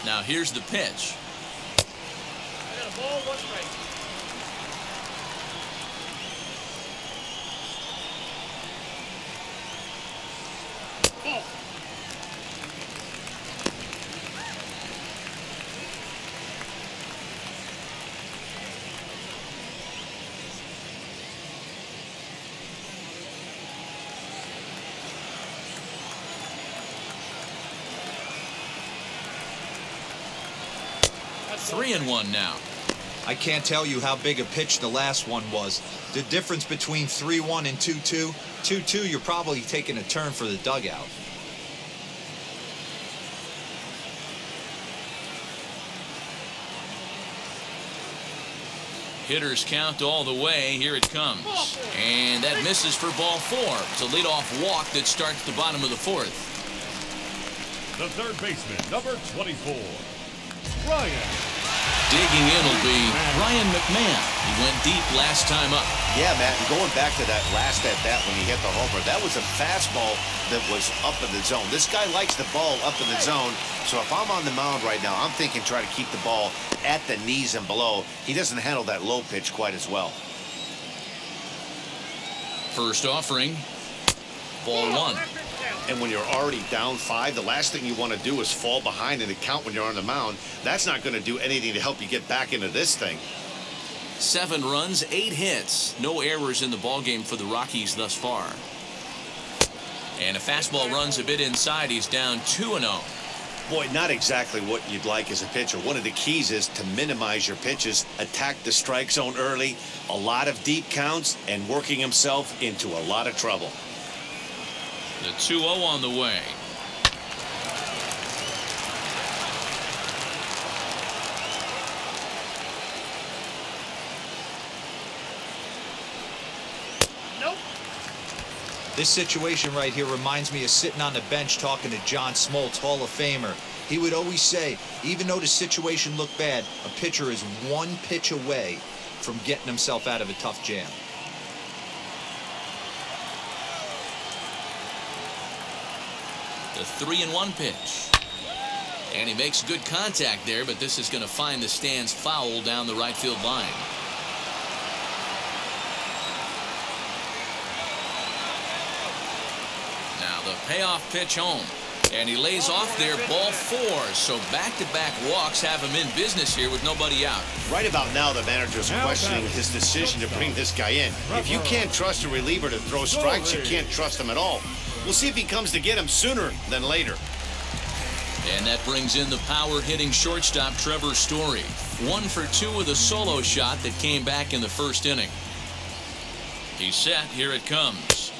Now here's the pitch. I got a ball, 1 strike. Ball. That's 3-1 now. I can't tell you how big a pitch the last one was. The difference between 3-1 and 2-2. 2-2, you're probably taking a turn for the dugout. Hitters count all the way. Here it comes. And that misses for ball 4. It's a leadoff walk that starts the bottom of the 4th. The third baseman, number 24, Ryan. Digging in will be Ryan Mcmahon. He went deep last time up. Yeah, Matt, and going back to that last at-bat when he hit the homer, that was a fastball that was up in the zone. This guy likes the ball up in the zone, so if I'm on the mound right now, I'm thinking try to keep the ball at the knees and below. He doesn't handle that low pitch quite as well. First offering. Ball 1. And when you're already down 5, the last thing you want to do is fall behind in the count when you're on the mound. That's not going to do anything to help you get back into this thing. 7 runs, 8 hits. No errors in the ballgame for the Rockies thus far. And a fastball runs a bit inside. He's down 2-0. Boy, not exactly what you'd like as a pitcher. One of the keys is to minimize your pitches, attack the strike zone early, a lot of deep counts, and working himself into a lot of trouble. The 2-0 on the way. Nope. This situation right here reminds me of sitting on the bench talking to John Smoltz, Hall of Famer. He would always say, even though the situation looked bad, a pitcher is 1 pitch away from getting himself out of a tough jam. The 3-1 pitch. And he makes good contact there, but this is going to find the stands foul down the right field line. Now the payoff pitch home. And he lays off there, ball 4. So back-to-back walks have him in business here with nobody out. Right about now, the manager's questioning his decision to bring this guy in. If you can't trust a reliever to throw strikes, you can't trust him at all. We'll see if he comes to get him sooner than later. And that brings in the power-hitting shortstop Trevor Story. 1 for 2 with a solo shot that came back in the first inning. He's set. Here it comes.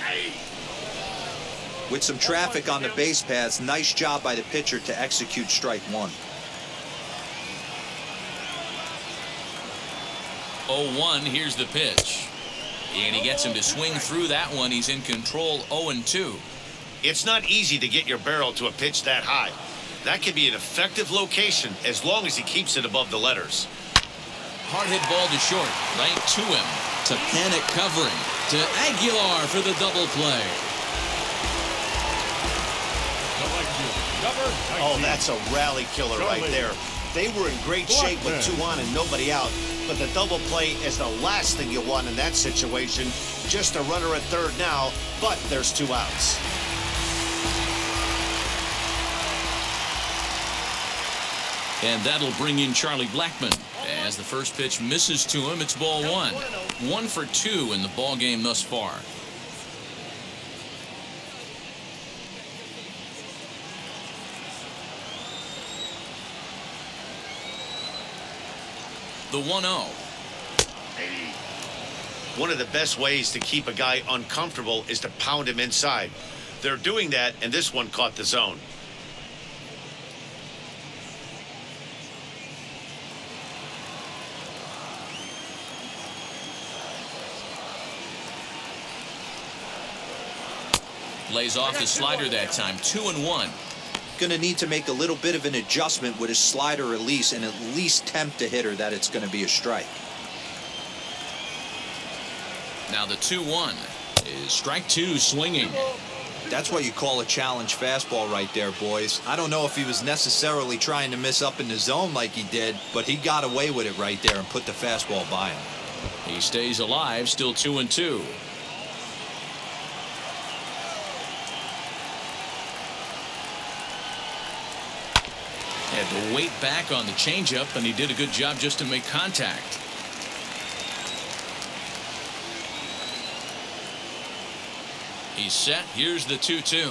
With some traffic on the base paths, nice job by the pitcher to execute strike 1. 0-1, here's the pitch. And he gets him to swing through that one. He's in control, 0-2. It's not easy to get your barrel to a pitch that high. That can be an effective location as long as he keeps it above the letters. Hard hit ball to short, right to him. To panic covering. To Aguilar for the double play. Oh, that's a rally killer right there. They were in great shape with 2 on and nobody out. But the double play is the last thing you want in that situation. Just a runner at third now, but there's 2 outs. And that'll bring in Charlie Blackmon. As the first pitch misses to him, it's ball 1. 1 for 2 in the ball game thus far. The 1-0. One of the best ways to keep a guy uncomfortable is to pound him inside. They're doing that, and this one caught the zone. Lays off the slider that time. 2-1. Going to need to make a little bit of an adjustment with his slider release and at least tempt the hitter that it's going to be a strike. Now the 2-1 is strike 2 swinging. That's what you call a challenge fastball right there, boys. I don't know if he was necessarily trying to miss up in the zone like he did, but he got away with it right there and put the fastball by him. He stays alive, still 2-2. Had to wait back on the changeup, and he did a good job just to make contact. He's set. Here's the 2-2.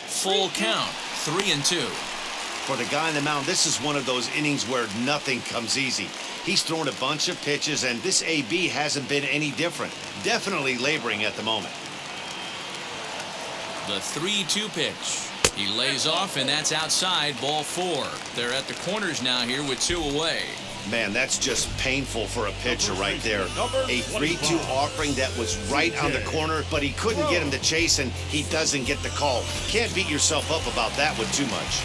Full count. 3-2. For the guy on the mound, this is one of those innings where nothing comes easy. He's thrown a bunch of pitches, and this AB hasn't been any different. Definitely laboring at the moment. The 3-2 pitch. He lays off, and that's outside, ball 4. They're at the corners now here with 2 away. Man, that's just painful for a pitcher right there. A 3-2 offering that was right on the corner, but he couldn't get him to chase, and he doesn't get the call. Can't beat yourself up about that one too much.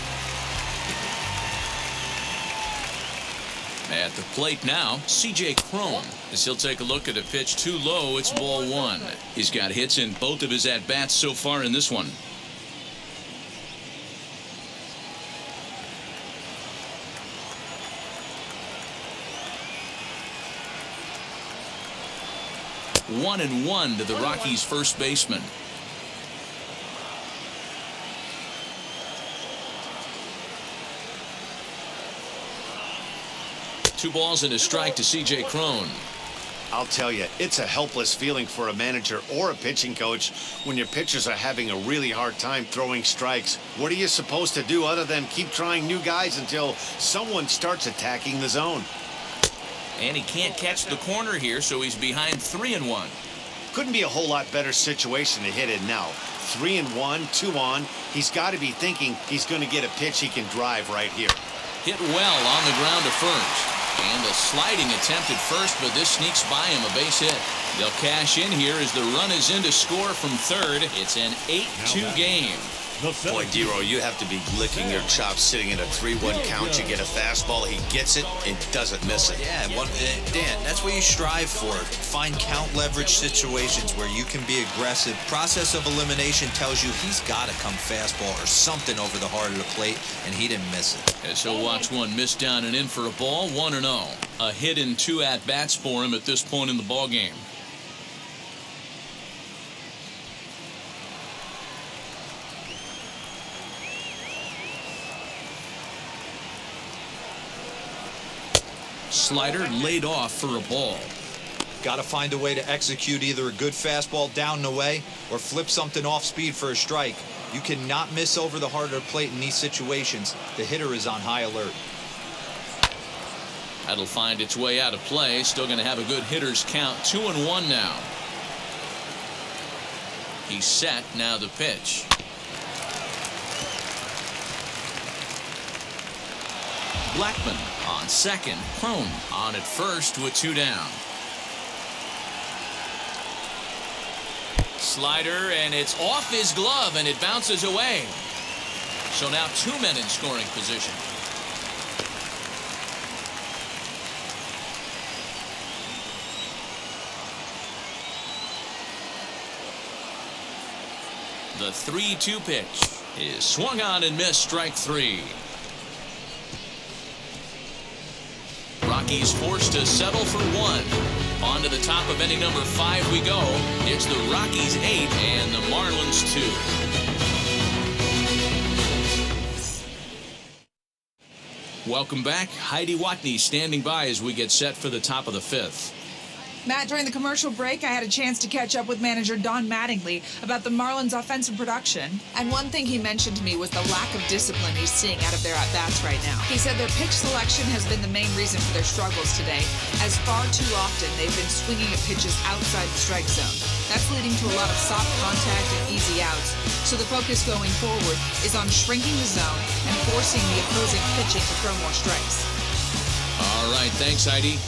At the plate now, C.J. Crone, as he'll take a look at a pitch too low. It's ball 1. He's got hits in both of his at-bats so far in this one. One and one to the Rockies' first baseman. 2 balls and a strike to C.J. Crone. I'll tell you, it's a helpless feeling for a manager or a pitching coach when your pitchers are having a really hard time throwing strikes. What are you supposed to do other than keep trying new guys until someone starts attacking the zone? And he can't catch the corner here, so he's behind 3-1. Couldn't be a whole lot better situation to hit in now. 3-1, 2 on. He's got to be thinking he's going to get a pitch he can drive right here. Hit well on the ground to first. And a sliding attempt at first, but this sneaks by him, a base hit. They'll cash in here as the run is in to score from third. It's an 8-2 game. Boy, Dero, you have to be licking your chops sitting in a 3-1 count. You get a fastball, he gets it, and doesn't miss it. Yeah, Dan, that's what you strive for. Find count leverage situations where you can be aggressive. Process of elimination tells you he's got to come fastball or something over the heart of the plate, and he didn't miss it. As he'll watch one miss down and in for a ball, 1-0. A hit in 2 at-bats for him at this point in the ballgame. Slider laid off for a ball. Got to find a way to execute either a good fastball down and away or flip something off speed for a strike. You cannot miss over the heart of the plate in these situations. The hitter is on high alert. That'll find its way out of play. Still going to have a good hitter's count. 2-1 now. He's set. Now the pitch. Blackmon on second. Crone on at first with 2 down. Slider, and it's off his glove, and it bounces away. So now 2 men in scoring position. The 3-2 pitch is swung on and missed. Strike 3. Rockies forced to settle for 1. On to the top of inning number 5 we go. It's the Rockies 8 and the Marlins 2. Welcome back. Heidi Watney standing by as we get set for the top of the 5th. Matt, during the commercial break, I had a chance to catch up with manager Don Mattingly about the Marlins' offensive production. And one thing he mentioned to me was the lack of discipline he's seeing out of their at-bats right now. He said their pitch selection has been the main reason for their struggles today, as far too often they've been swinging at pitches outside the strike zone. That's leading to a lot of soft contact and easy outs. So the focus going forward is on shrinking the zone and forcing the opposing pitching to throw more strikes. All right, thanks, Heidi.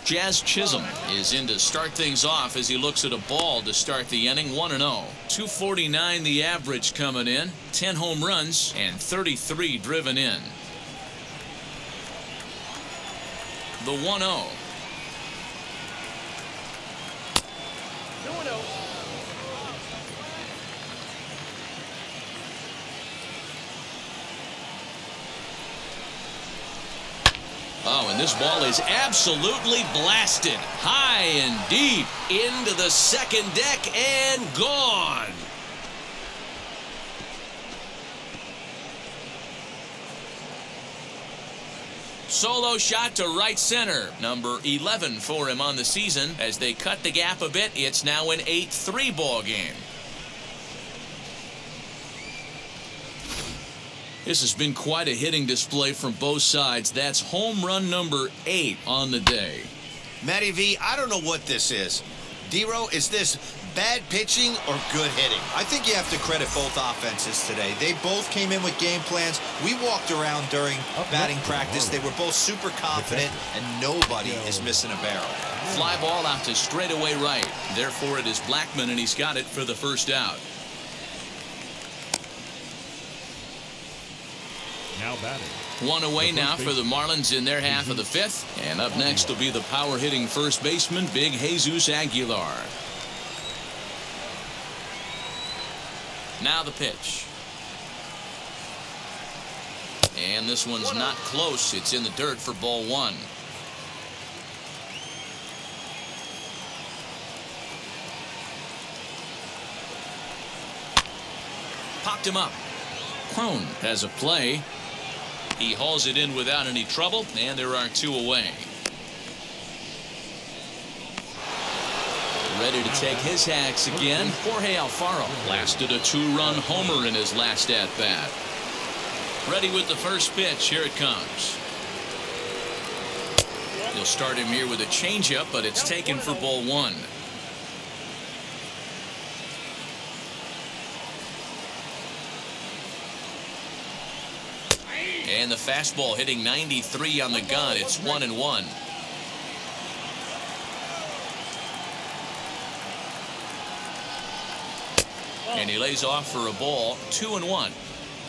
Jazz Chisholm is in to start things off as he looks at a ball to start the inning. 1-0. 249 the average coming in. 10 home runs and 33 driven in. The 1-0. 2-0. Oh, and this ball is absolutely blasted. High and deep into the second deck and gone. Solo shot to right center. Number 11 for him on the season. As they cut the gap a bit, it's now an 8-3 ball game. This has been quite a hitting display from both sides. That's home run number 8 on the day. Matty V, I don't know what this is. Dero, is this bad pitching or good hitting? I think you have to credit both offenses today. They both came in with game plans. We walked around during batting practice. They were both super confident, and nobody is missing a barrel. Fly ball out to straightaway right. Therefore, it is Blackmon, and he's got it for the first out. Now batting. 1 away now for the Marlins in their half of the 5th. And up next will be the power hitting first baseman, Big Jesus Aguilar. Now the pitch. And this one's not close. It's in the dirt for ball 1. Popped him up. Crone has a play. He hauls it in without any trouble, and there are 2 away. Ready to take his hacks again. Jorge Alfaro lasted a 2-run homer in his last at-bat. Ready with the first pitch. Here it comes. He'll start him here with a changeup, but it's taken for ball 1. And the fastball hitting 93 on the gun. It's 1-1. And he lays off for a ball. 2-1.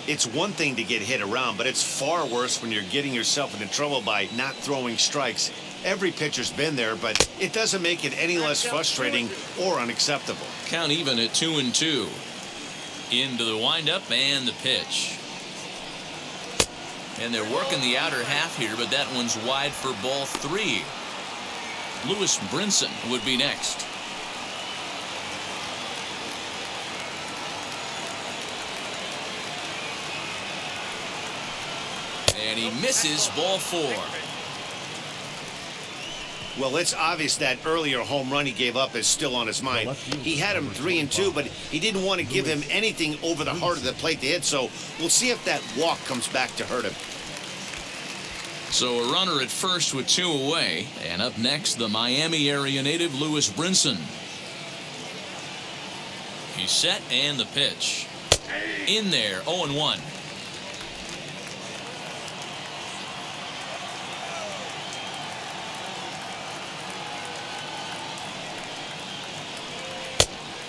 It's one thing to get hit around, but it's far worse when you're getting yourself into trouble by not throwing strikes. Every pitcher's been there, but it doesn't make it any less frustrating or unacceptable. Count even at 2-2. Into the windup and the pitch. And they're working the outer half here, but that one's wide for ball 3. Brinson would be next. And he misses ball 4. Well, it's obvious that earlier home run he gave up is still on his mind. He had him 3-2, but he didn't want to give him anything over the heart of the plate to hit, so we'll see if that walk comes back to hurt him. So a runner at first with 2 away, and up next the Miami area native Brinson. He's set and the pitch. In there, 0-1.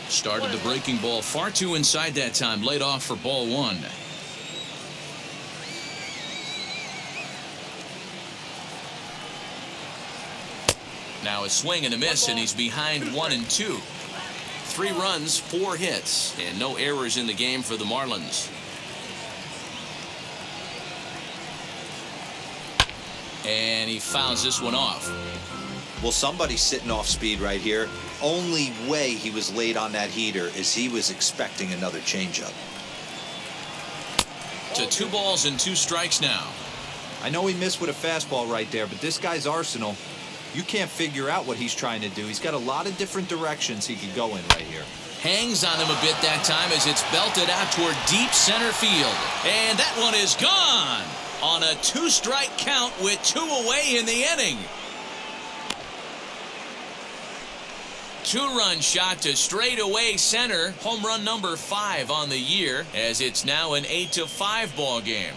Started the breaking ball far too inside that time. Laid off for ball 1. Now a swing and a miss, and he's behind 1-2. 3 runs, 4 hits, and no errors in the game for the Marlins. And he fouls this one off. Well, somebody's sitting off speed right here. Only way he was late on that heater is he was expecting another changeup. To 2 balls and 2 strikes now. I know he missed with a fastball right there, but this guy's arsenal, you can't figure out what he's trying to do. He's got a lot of different directions he could go in right here. Hangs on him a bit that time as it's belted out toward deep center field. And that one is gone on a 2-strike count with 2 away in the inning. 2-run shot to straightaway center. Home run number 5 on the year, as it's now an 8-5 ball game.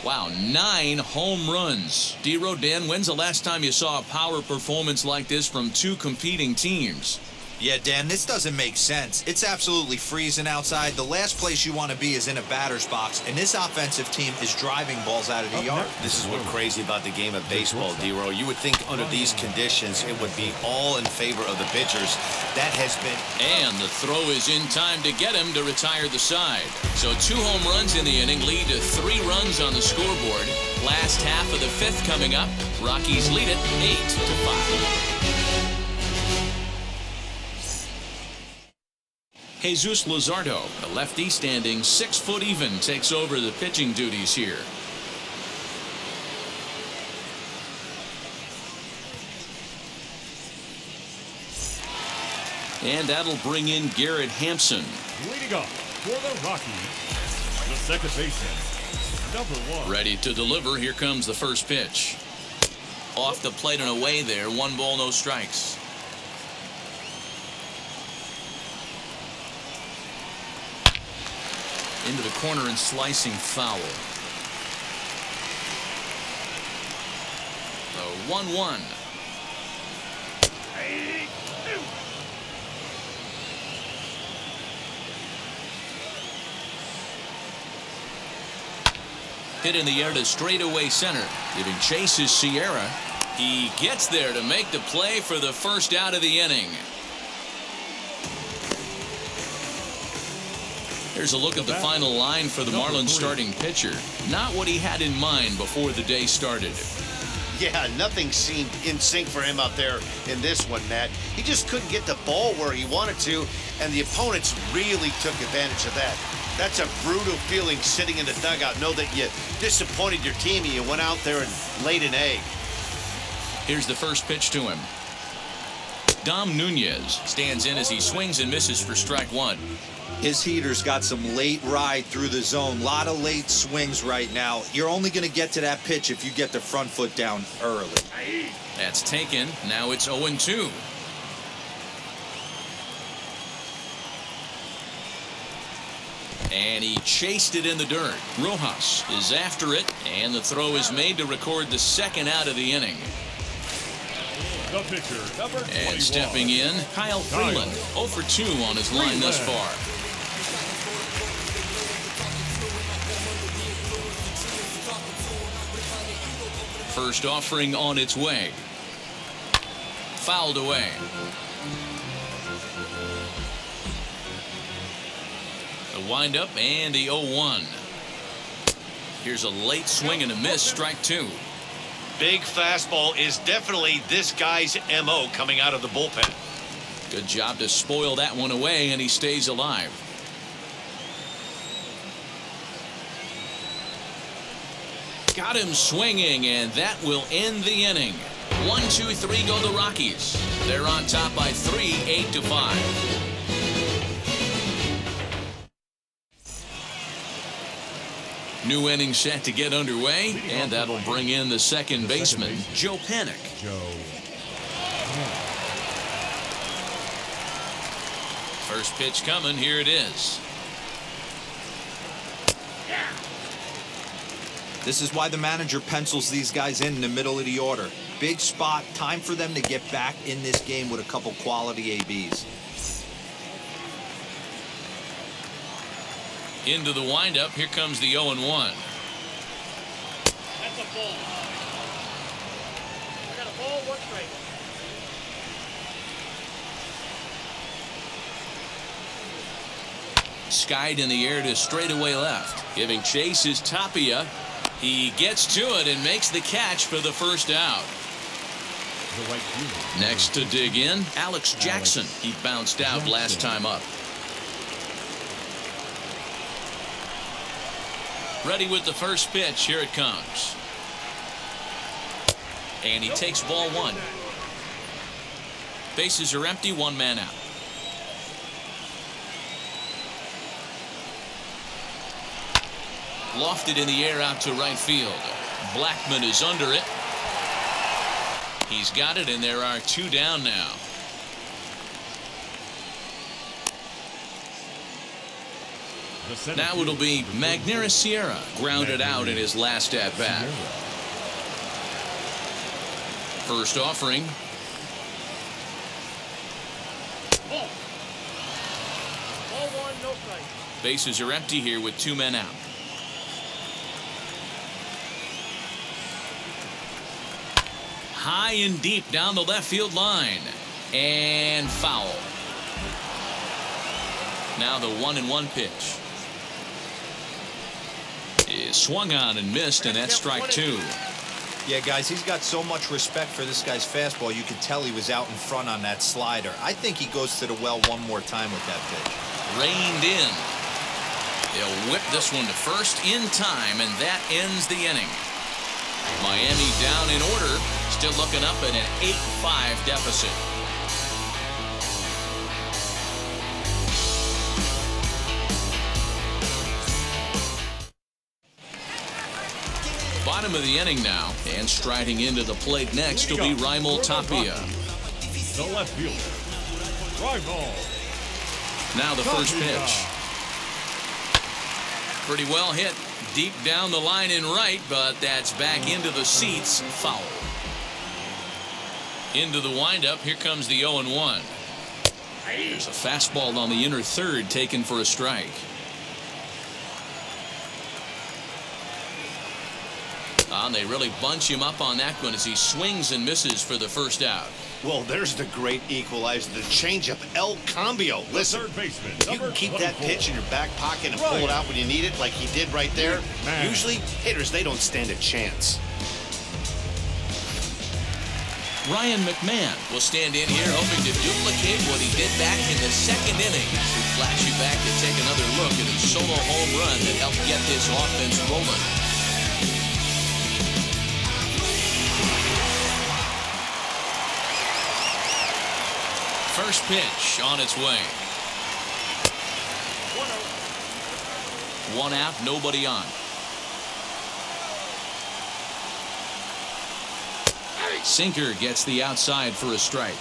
Wow, 9 home runs. D-Row, Dan, when's the last time you saw a power performance like this from 2 competing teams? Yeah, Dan, this doesn't make sense. It's absolutely freezing outside. The last place you want to be is in a batter's box, and this offensive team is driving balls out of the yard. This is what's crazy about the game of baseball, D-Row. You would think under these conditions it would be all in favor of the pitchers. That has been... And the throw is in time to get him to retire the side. So 2 home runs in the inning lead to 3 runs on the scoreboard. Last half of the 5th coming up. Rockies lead it 8-5. Jesus Luzardo, a lefty standing 6 foot even, takes over the pitching duties here. And that'll bring in Garrett Hampson. Leading off for the Rockies, the second baseman, number 1. Ready to deliver. Here comes the first pitch. Off the plate and away there. 1 ball, no strikes. Into the corner and slicing foul. The 1-1. Hit in the air to straightaway center, giving chase is Sierra. He gets there to make the play for the first out of the inning. Here's a look at the final line for the Marlins starting pitcher. Not what he had in mind before the day started. Yeah, nothing seemed in sync for him out there in this one, Matt. He just couldn't get the ball where he wanted to, and the opponents really took advantage of that. That's a brutal feeling sitting in the dugout. Know that you disappointed your team and you went out there and laid an egg. Here's the first pitch to him. Dom Nunez stands in as he swings and misses for strike one. His heater's got some late ride through the zone. A lot of late swings right now. You're only going to get to that pitch if you get the front foot down early. That's taken. Now it's 0-2. And he chased it in the dirt. Rojas is after it, and the throw is made to record the second out of the inning. The pitcher, number 21. And stepping in, Kyle Freeland, 0 for 2 on his line thus far. First offering on its way. Fouled away. The windup and the 0-1. Here's a late swing and a miss, strike two. Big fastball is definitely this guy's MO coming out of the bullpen. Good job to spoil that one away, and he stays alive. Got him swinging, and that will end the inning. 1-2-3 go the Rockies. They're on top by 3, 8-5. New inning set to get underway, and that'll bring in the second baseman, Joe Panik. First pitch coming, here it is. This is why the manager pencils these guys in the middle of the order. Big spot, time for them to get back in this game with a couple quality ABs. Into the windup, here comes the 0-1. That's a ball. I got a ball, one strike. Skied in the air to straightaway left. Giving chase is Tapia. He gets to it and makes the catch for the first out. Next to dig in, Alex Jackson. He bounced out last time up. Ready with the first pitch. Here it comes. And he takes ball one. Bases are empty, one man out. Lofted in the air out to right field. Blackmon is under it. He's got it, and there are two down now. Now it'll be Magneuris Sierra, grounded out in his last at-bat. First offering. Ball. Ball one, no strike. Bases are empty here with two men out. High and deep down the left field line. And foul. Now the 1-1 pitch. Is swung on and missed, and that's strike two. Yeah, guys, he's got so much respect for this guy's fastball. You could tell he was out in front on that slider. I think he goes to the well one more time with that pitch. Reined in. They'll whip this one to first in time, and that ends the inning. Miami down in order, still looking up at an 8-5 deficit. Bottom of the inning now, and striding into the plate next will be Raimel Tapia. The left fielder, Raimel. Now the first pitch. Pretty well hit deep down the line in right, but that's back into the seats. Foul. Into the windup. Here comes the 0-1. There's a fastball on the inner third taken for a strike. And they really bunch him up on that one as he swings and misses for the first out. Well, there's the great equalizer, the changeup, El Cambio. Listen, Third baseman, you can keep that pitch in your back pocket and pull it out when you need it like he did right there. Man. Usually, hitters, they don't stand a chance. Ryan Mcmahon will stand in here hoping to duplicate what he did back in the second inning. We'll flash you back to take another look at his solo home run that helped get this offense rolling. First pitch on its way. 1 out, nobody on. Sinker gets the outside for a strike.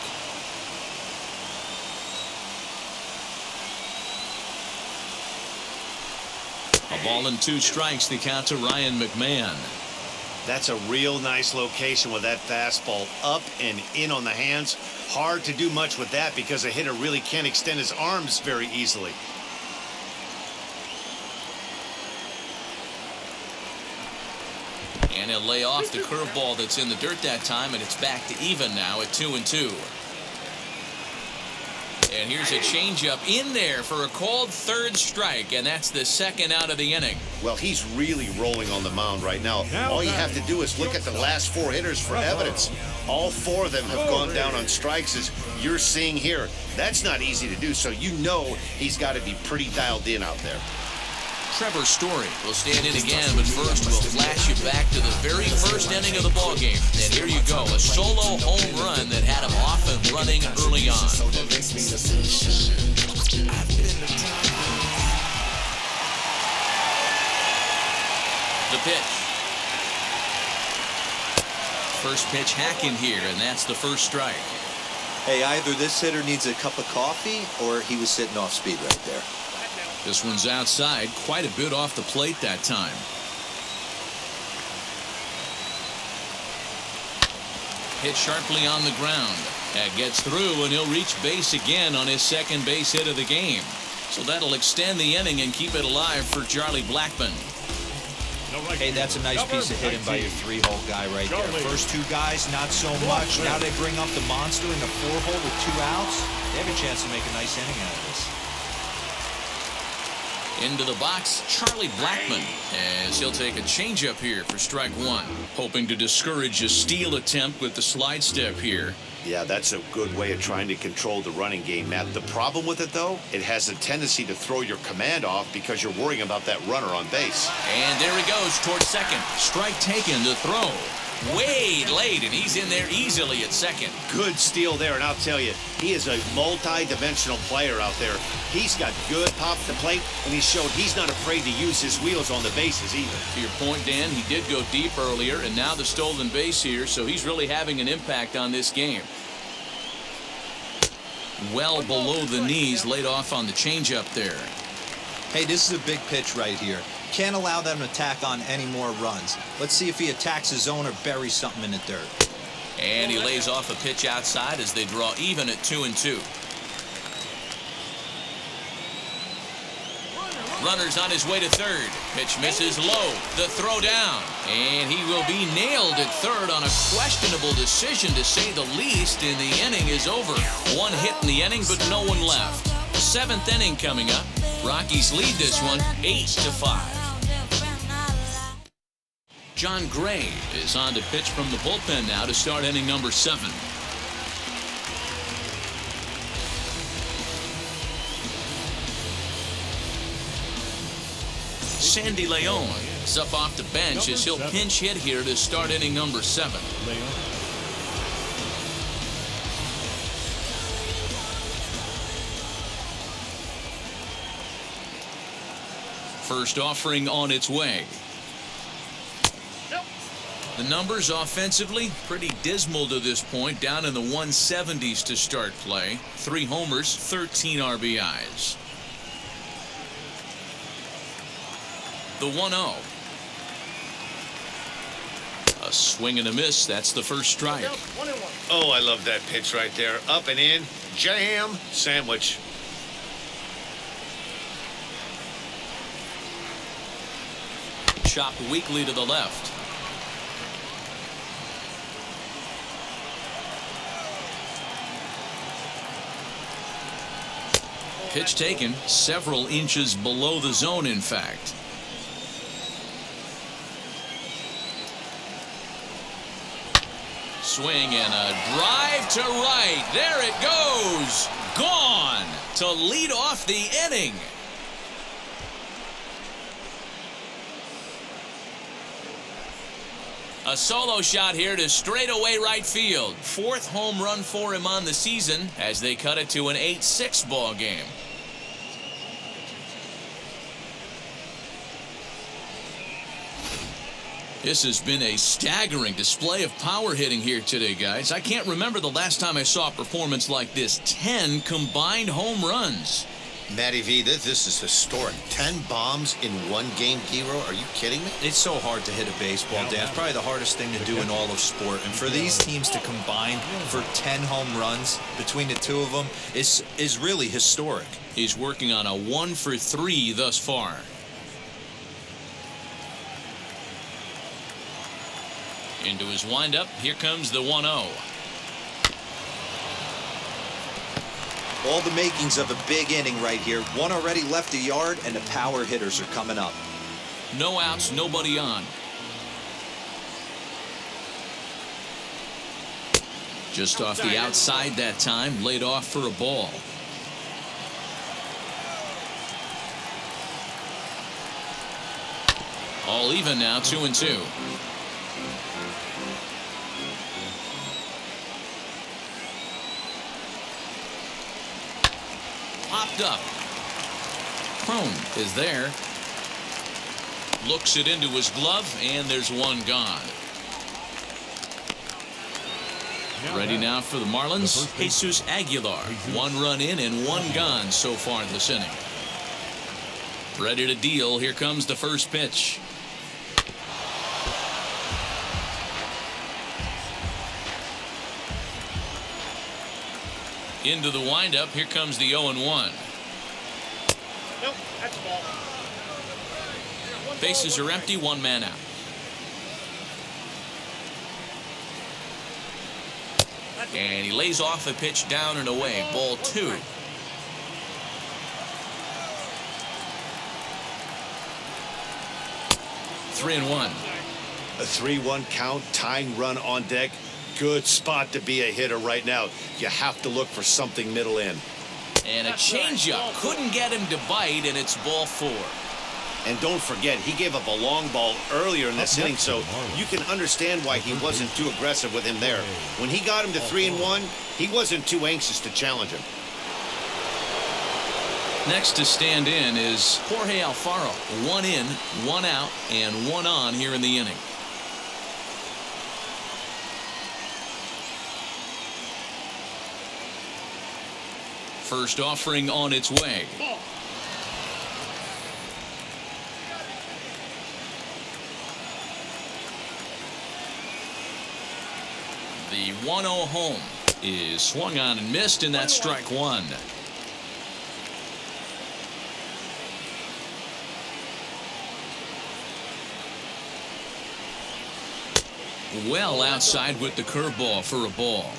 A ball and 2 strikes, the count to Ryan Mcmahon. That's a real nice location with that fastball up and in on the hands. Hard to do much with that because a hitter really can't extend his arms very easily. And he'll lay off the curveball that's in the dirt that time, and it's back to even now at 2-2. And here's a changeup in there for a called third strike, and that's the second out of the inning. Well, he's really rolling on the mound right now. All you have to do is look at the last 4 hitters for evidence. All 4 of them have gone down on strikes, as you're seeing here. That's not easy to do, so you know he's got to be pretty dialed in out there. Trevor Story will stand in again, but first we'll flash you back to the very first inning of the ballgame. And here you go, a solo home run that had him off and running early on. The pitch. First pitch hacking here, and that's the first strike. Hey, either this hitter needs a cup of coffee or he was sitting off speed right there. This one's outside, quite a bit off the plate that time. Hit sharply on the ground. That gets through, and he'll reach base again on his second base hit of the game. So that'll extend the inning and keep it alive for Charlie Blackmon. Hey, that's a nice piece of hitting by your 3-hole guy right there. First 2 guys, not so much. Now they bring up the monster in the 4-hole with 2 outs. They have a chance to make a nice inning out of this. Into the box, Charlie Blackmon, as he'll take a changeup here for strike 1, hoping to discourage a steal attempt with the slide step here. Yeah, that's a good way of trying to control the running game, Matt. The problem with it, though, it has a tendency to throw your command off because you're worrying about that runner on base. And there he goes towards second. Strike taken to throw. Way late, and he's in there easily at second. Good steal there, and I'll tell you, he is a multi-dimensional player out there. He's got good pop at the plate, and he showed he's not afraid to use his wheels on the bases either. To your point, Dan, he did go deep earlier, and now the stolen base here, so he's really having an impact on this game. Well below the knees, laid off on the changeup there. Hey, this is a big pitch right here. Can't allow them to tack on any more runs. Let's see if he attacks his zone or buries something in the dirt. And he lays off a pitch outside as they draw even at 2-2. Runner's on his way to third. Pitch misses low. The throw down. And he will be nailed at third on a questionable decision, to say the least, and the inning is over. 1 hit in the inning, but no one left. 7th inning coming up. Rockies lead this one 8-5. John Gray is on to pitch from the bullpen now to start inning number 7. Sandy Leon is up off the bench as he'll pinch hit here to start inning number 7. First offering on its way. The numbers offensively pretty dismal to this point, down in the 170s to start play. 3 homers, 13 RBIs. The 1-0. A swing and a miss. That's the first strike. Oh, I love that pitch right there. Up and in. Jam sandwich. Chopped weakly to the left. Pitch taken several inches below the zone, in fact. swing and a drive to right. There it goes. Gone to lead off the inning. A solo shot here to straightaway right field. 4th home run for him on the season as they cut it to an 8-6 ball game. This has been a staggering display of power hitting here today, guys. I can't remember the last time I saw a performance like this. 10 combined home runs. Matty V, this is historic. 10 bombs in one game, Giro. Are you kidding me? It's so hard to hit a baseball, Dan. It's probably the hardest thing to do in all of sport. And for these teams to combine for 10 home runs between the two of them is really historic. He's working on a 1 for 3 thus far. Into his windup. Here comes the 1-0. All the makings of a big inning right here. One already left the yard, and the power hitters are coming up. No outs, nobody on. Just off the outside that time, laid off for a ball. All even now, 2-2. Popped up. Crone is there. Looks it into his glove, and there's one gone. Ready now for the Marlins. Jesus Aguilar. 1 run in and 1 gone so far this inning. Ready to deal. Here comes the first pitch. Into the windup. Here comes the 0-1. Nope, that's a ball. Bases are empty. 1 man out. And he lays off a pitch down and away. Ball 2. Three and 1. A 3-1 count, tying run on deck. Good spot to be a hitter right now. You have to look for something middle in. And a changeup. Couldn't get him to bite, and it's ball 4. And don't forget, he gave up a long ball earlier in this inning, so you can understand why he wasn't too aggressive with him there. When he got him to 3-1, he wasn't too anxious to challenge him. Next to stand in is Jorge Alfaro. 1 in, 1 out, and 1 on here in the inning. First offering on its way. The 1-0 home is swung on and missed, and that's strike 1. Well outside with the curveball for a ball.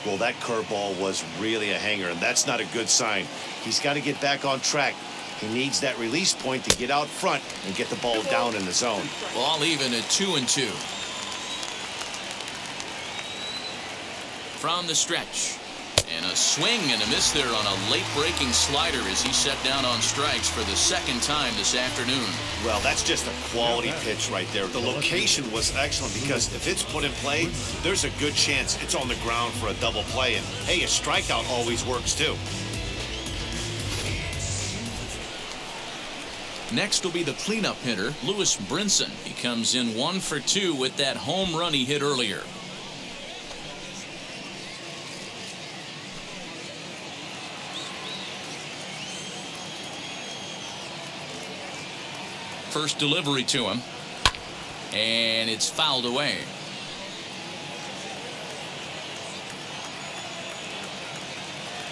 Well, that curveball was really a hanger, and that's not a good sign. He's got to get back on track. He needs that release point to get out front and get the ball down in the zone. Ball even at 2-2. From the stretch. And a swing and a miss there on a late breaking slider as he set down on strikes for the 2nd time this afternoon. Well, that's just a quality pitch right there. The location was excellent because if it's put in play, there's a good chance it's on the ground for a double play. And hey, a strikeout always works too. Next will be the cleanup hitter, Brinson. He comes in 1 for 2 with that home run he hit earlier. First delivery to him, and it's fouled away.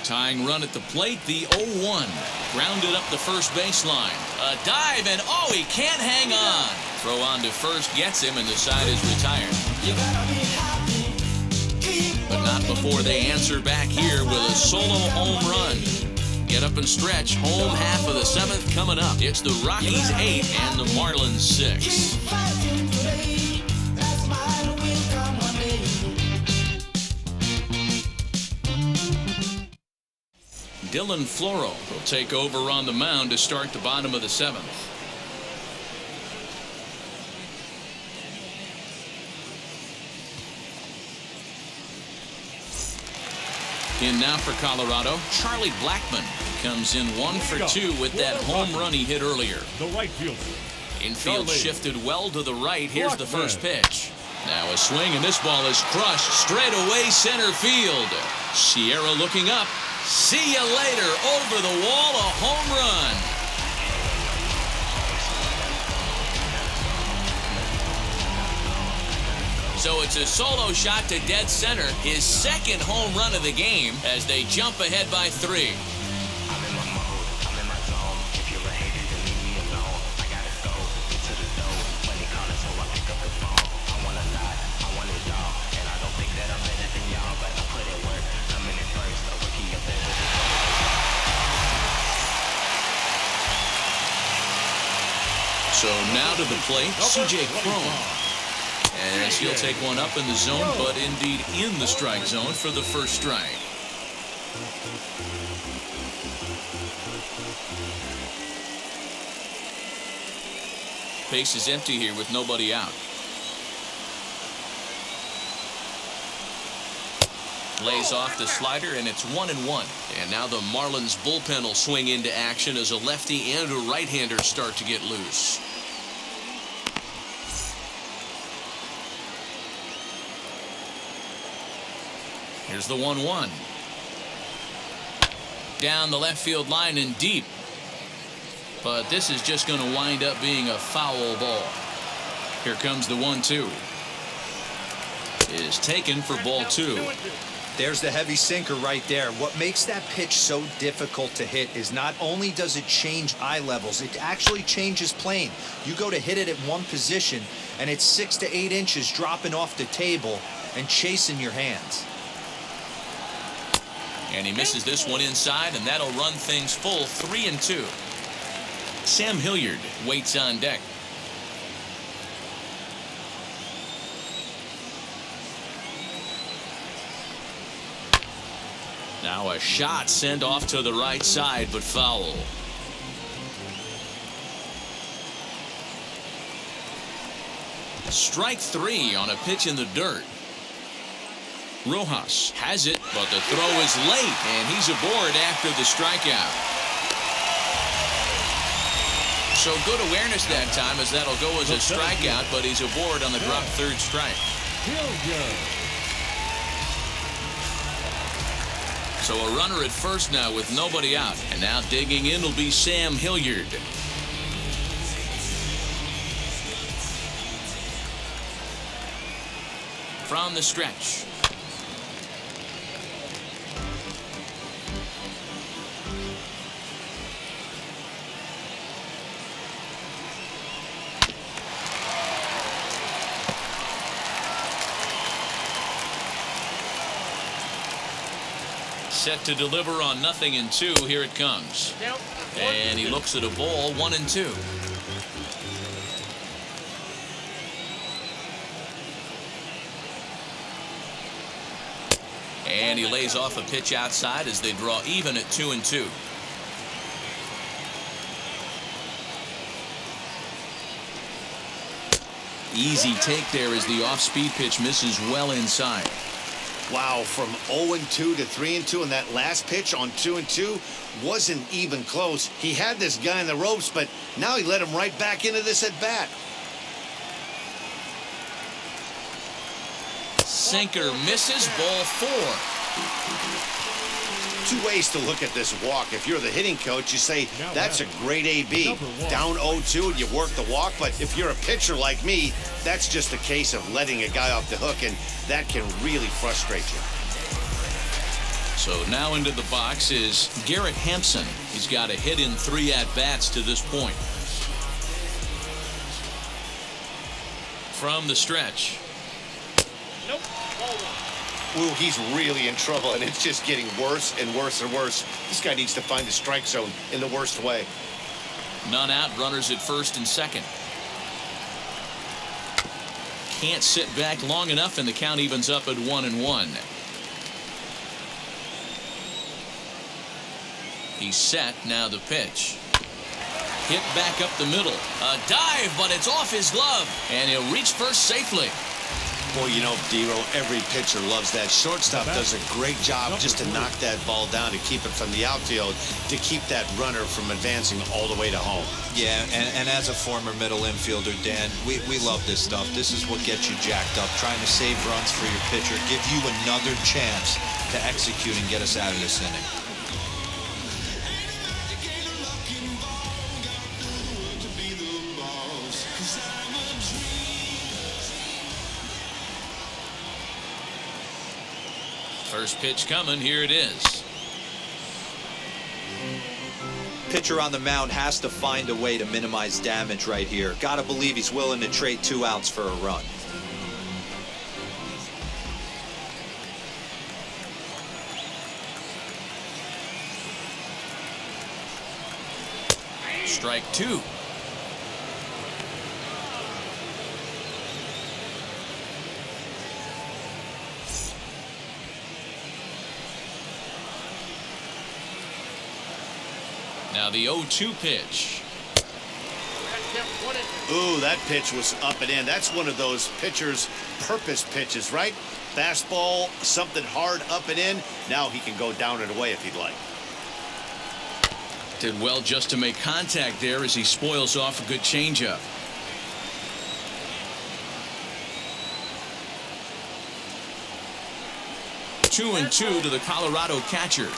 Tying run at the plate, the 0-1. Grounded up the first baseline. A dive, and oh, he can't hang on. Throw on to first gets him, and the side is retired. But not before they answer back here with a solo home run. Get up and stretch. Home half of the 7th coming up. It's the Rockies 8 and the Marlins 6. Dylan Floro will take over on the mound to start the bottom of the 7th. In now for Colorado, Charlie Blackmon comes in 1 for 2 with that home run he hit earlier. The right fielder. Infield shifted well to the right. Here's the first pitch. Now a swing, and this ball is crushed straight away center field. Sierra looking up. See you later. Over the wall, a home run. So it's a solo shot to dead center, his second home run of the game as they jump ahead by 3. So now to the plate, C.J. Crone. As he'll take one up in the zone, but indeed in the strike zone for the first strike. Base is empty here with nobody out. Lays off the slider, and it's 1-1. And now the Marlins bullpen will swing into action as a lefty and a right-hander start to get loose. Here's the 1-1. Down the left field line and deep. But this is just going to wind up being a foul ball. Here comes the 1-2. Is taken for ball 2. There's the heavy sinker right there. What makes that pitch so difficult to hit is not only does it change eye levels, it actually changes plane. You go to hit it at one position, and it's 6 to 8 inches dropping off the table and chasing your hands. And he misses this one inside, and that'll run things full 3-2. Sam Hilliard waits on deck. Now a shot sent off to the right side, but foul. Strike 3 on a pitch in the dirt. Rojas has it, but the throw is late, and he's aboard after the strikeout. So good awareness that time, as that'll go as a strikeout, but he's aboard on the drop third strike. So a runner at first now with nobody out, and now digging in will be Sam Hilliard. From the stretch. Set to deliver on 0-2. Here it comes. And he looks at a ball, 1-2. And he lays off a pitch outside as they draw even at 2-2. Easy take there as the off-speed pitch misses well inside. Wow, from 0-2 to 3-2, and that last pitch on 2-2 wasn't even close. He had this guy in the ropes, but now he let him right back into this at bat. Sinker misses, ball 4. 2 ways to look at this walk. If you're the hitting coach, you say, that's a great AB. Down 0-2 and you work the walk, but if you're a pitcher like me, that's just a case of letting a guy off the hook, and that can really frustrate you. So now into the box is Garrett Hampson. He's got a hit in 3 at-bats to this point. From the stretch. Nope. Ball 1. Ooh, he's really in trouble, and it's just getting worse and worse and worse. This guy needs to find the strike zone in the worst way. None out, runners at first and second. Can't sit back long enough, and the count evens up at 1-1. He's set. Now the pitch. Hit back up the middle. A dive, but it's off his glove. And he'll reach first safely. Boy, you know, Dero, every pitcher loves that. Shortstop does a great job just to knock that ball down, to keep it from the outfield, to keep that runner from advancing all the way to home. Yeah, and as a former middle infielder, Dan, we love this stuff. This is what gets you jacked up, trying to save runs for your pitcher, give you another chance to execute and get us out of this inning. First pitch coming. Here it is. Pitcher on the mound has to find a way to minimize damage right here. Gotta believe he's willing to trade 2 outs for a run. Strike 2. Now the 0-2 pitch. Ooh, that pitch was up and in. That's one of those pitchers' purpose pitches, right? Fastball, something hard up and in. Now he can go down and away if he'd like. Did well just to make contact there as he spoils off a good changeup. Two and two to the Colorado catcher.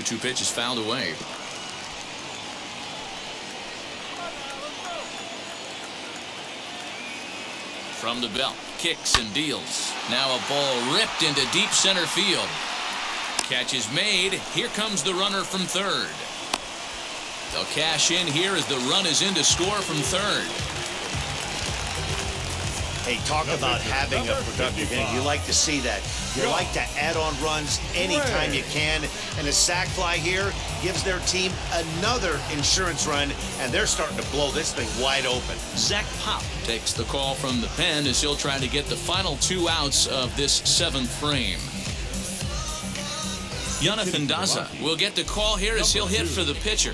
Two pitch is fouled away. From the belt, kicks and deals. Now a ball ripped into deep center field. Catch is made. Here comes the runner from third. They'll cash in here as the run is in to score from third. Hey, talk about having a productive inning. You like to see that. You like to add on runs anytime you can. And a sac fly here gives their team another insurance run, and they're starting to blow this thing wide open. Zach Pop takes the call from the pen as he'll try to get the final 2 outs of this 7th frame. Jonathan Daza will get the call here as he'll hit for the pitcher.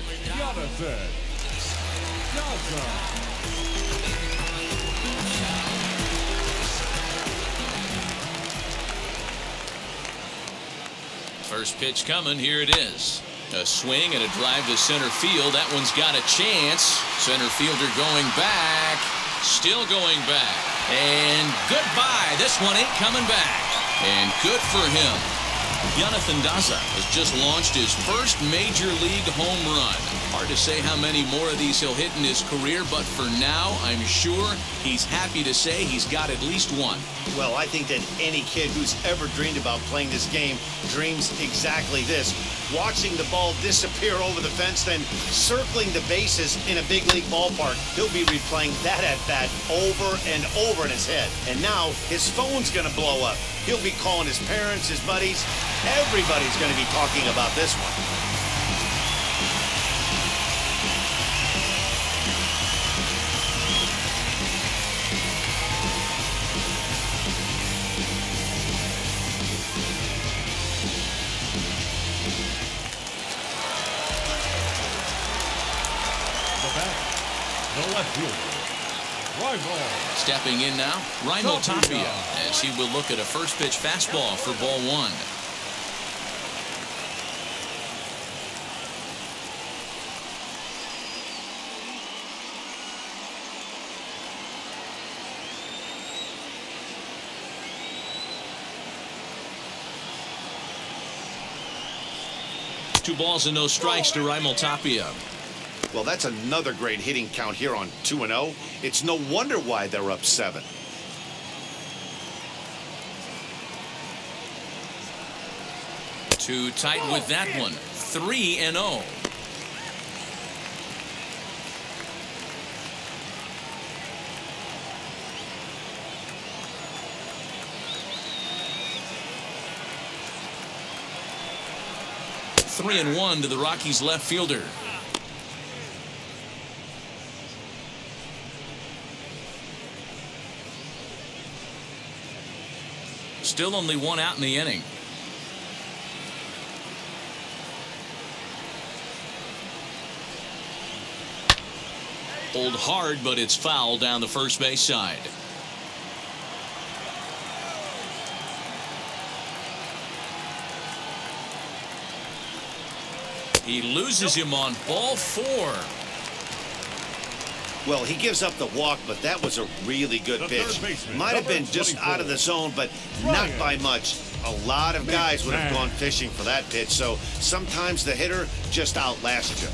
First pitch coming. Here it is. A swing and a drive to center field. That one's got a chance. Center fielder going back. Still going back. And goodbye. This one ain't coming back. And good for him. Jonathan Daza has just launched his first major league home run. Hard to say how many more of these he'll hit in his career, but for now, I'm sure he's happy to say he's got at least one. Well, I think that any kid who's ever dreamed about playing this game dreams exactly this. Watching the ball disappear over the fence, then circling the bases in a big league ballpark. He'll be replaying that at-bat over and over in his head. And now his phone's going to blow up. He'll be calling his parents, his buddies. Everybody's going to be talking about this one. The left fielder, Raimel. Stepping in now, Raimel Tapia, as he will look at a first pitch fastball for ball 1. Two balls and no strikes to Raimel Tapia. Well, that's another great hitting count here on 2-0. It's no wonder why they're up 7. Too tight with that one. 3-0. Three and 1 to the Rockies left fielder. still only one out in the inning. Pulled hard, but it's foul down the first base side. He loses him on ball 4. Well, he gives up the walk, but that was a really good pitch. Might have been just out of the zone, but not by much. A lot of guys would have gone fishing for that pitch, so sometimes the hitter just outlasts you.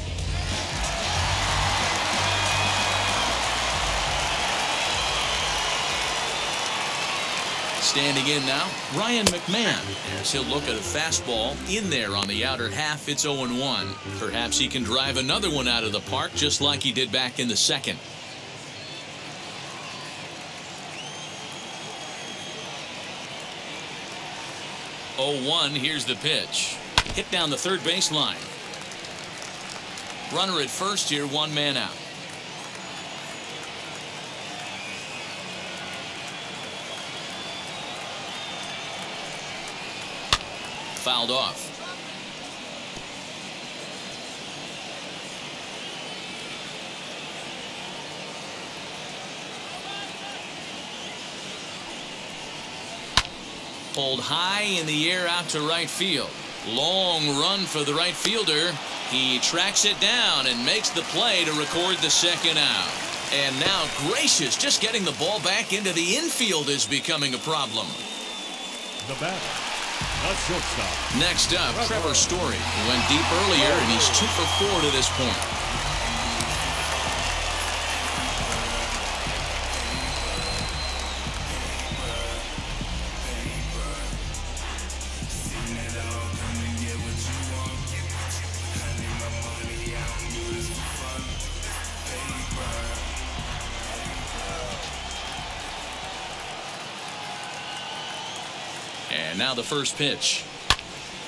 Standing in now, Ryan Mcmahon, as he'll look at a fastball in there on the outer half. It's 0-1. Perhaps he can drive another one out of the park just like he did back in the second. Here's the pitch. Hit down the third base line. Runner at first here, 1 man out. Fouled off. Pulled high in the air out to right field. Long run for the right fielder. He tracks it down and makes the play to record the second out. And now Gracious, just getting the ball back into the infield is becoming a problem. The batter, the shortstop. Next up, Trevor Story. He went deep earlier, and he's 2 for 4 to this point. And now the first pitch.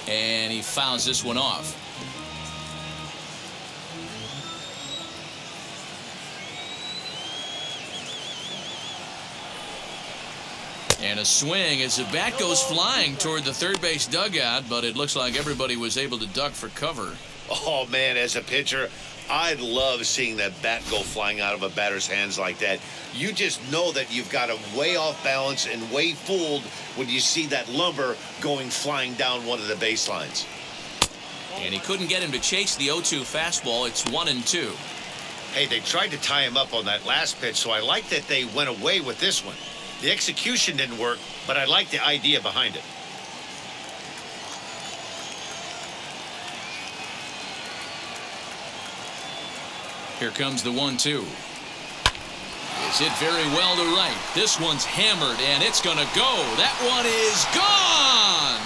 And he fouls this one off. And a swing as the bat goes flying toward the third base dugout, but it looks like everybody was able to duck for cover. Oh, man, as a pitcher, I love seeing that bat go flying out of a batter's hands like that. You just know that you've got him way off balance and way fooled when you see that lumber going flying down one of the baselines. And he couldn't get him to chase the 0-2 fastball. It's 1-2. Hey, they tried to tie him up on that last pitch, so I like that they went away with this one. The execution didn't work, but I like the idea behind it. Here comes the 1-2. It's hit very well to right. This one's hammered, and it's going to go. That one is gone.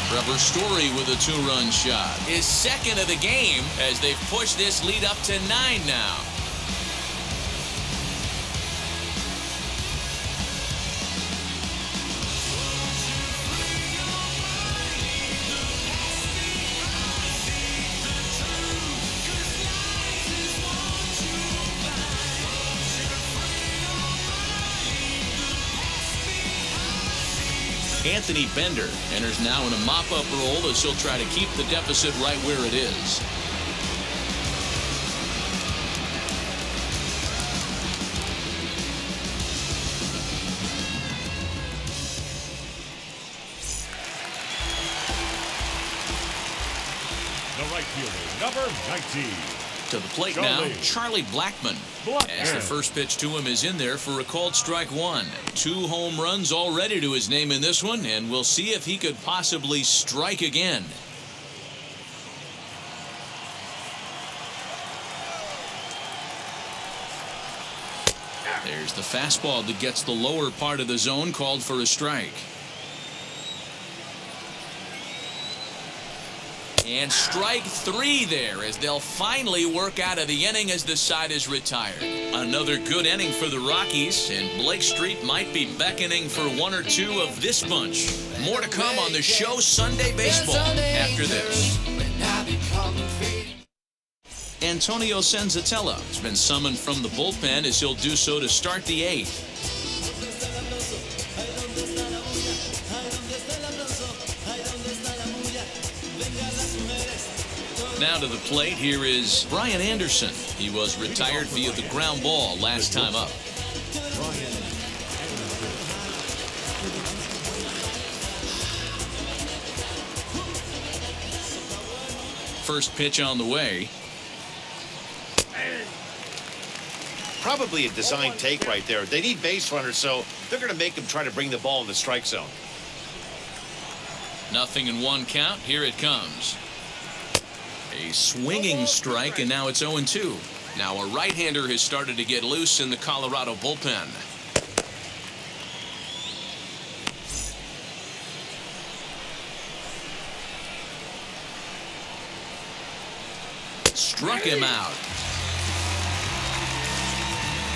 Trevor Story with a 2-run shot. His second of the game as they've pushed this lead up to 9 now. Anthony Bender enters now in a mop-up role as he'll try to keep the deficit right where it is. The right fielder, number 19. To the plate now, Charlie Blackmon. As the first pitch to him is in there for a called strike 1. 2 home runs already to his name in this one, and we'll see if he could possibly strike again. There's the fastball that gets the lower part of the zone, called for a strike. And strike 3 there as they'll finally work out of the inning as the side is retired. Another good inning for the Rockies, and Blake Street might be beckoning for 1 or 2 of this bunch. More to come on the show Sunday Baseball after this. Antonio Senzatella has been summoned from the bullpen as he'll do so to start the 8th. Now to the plate, here is Brian Anderson. He was retired via the ground ball last time up. First pitch on the way. Probably a design take right there. They need base runners, so they're going to make him try to bring the ball in the strike zone. Nothing in 1 count. Here it comes. A swinging strike, and now it's 0-2. Now a right-hander has started to get loose in the Colorado bullpen. Struck him out.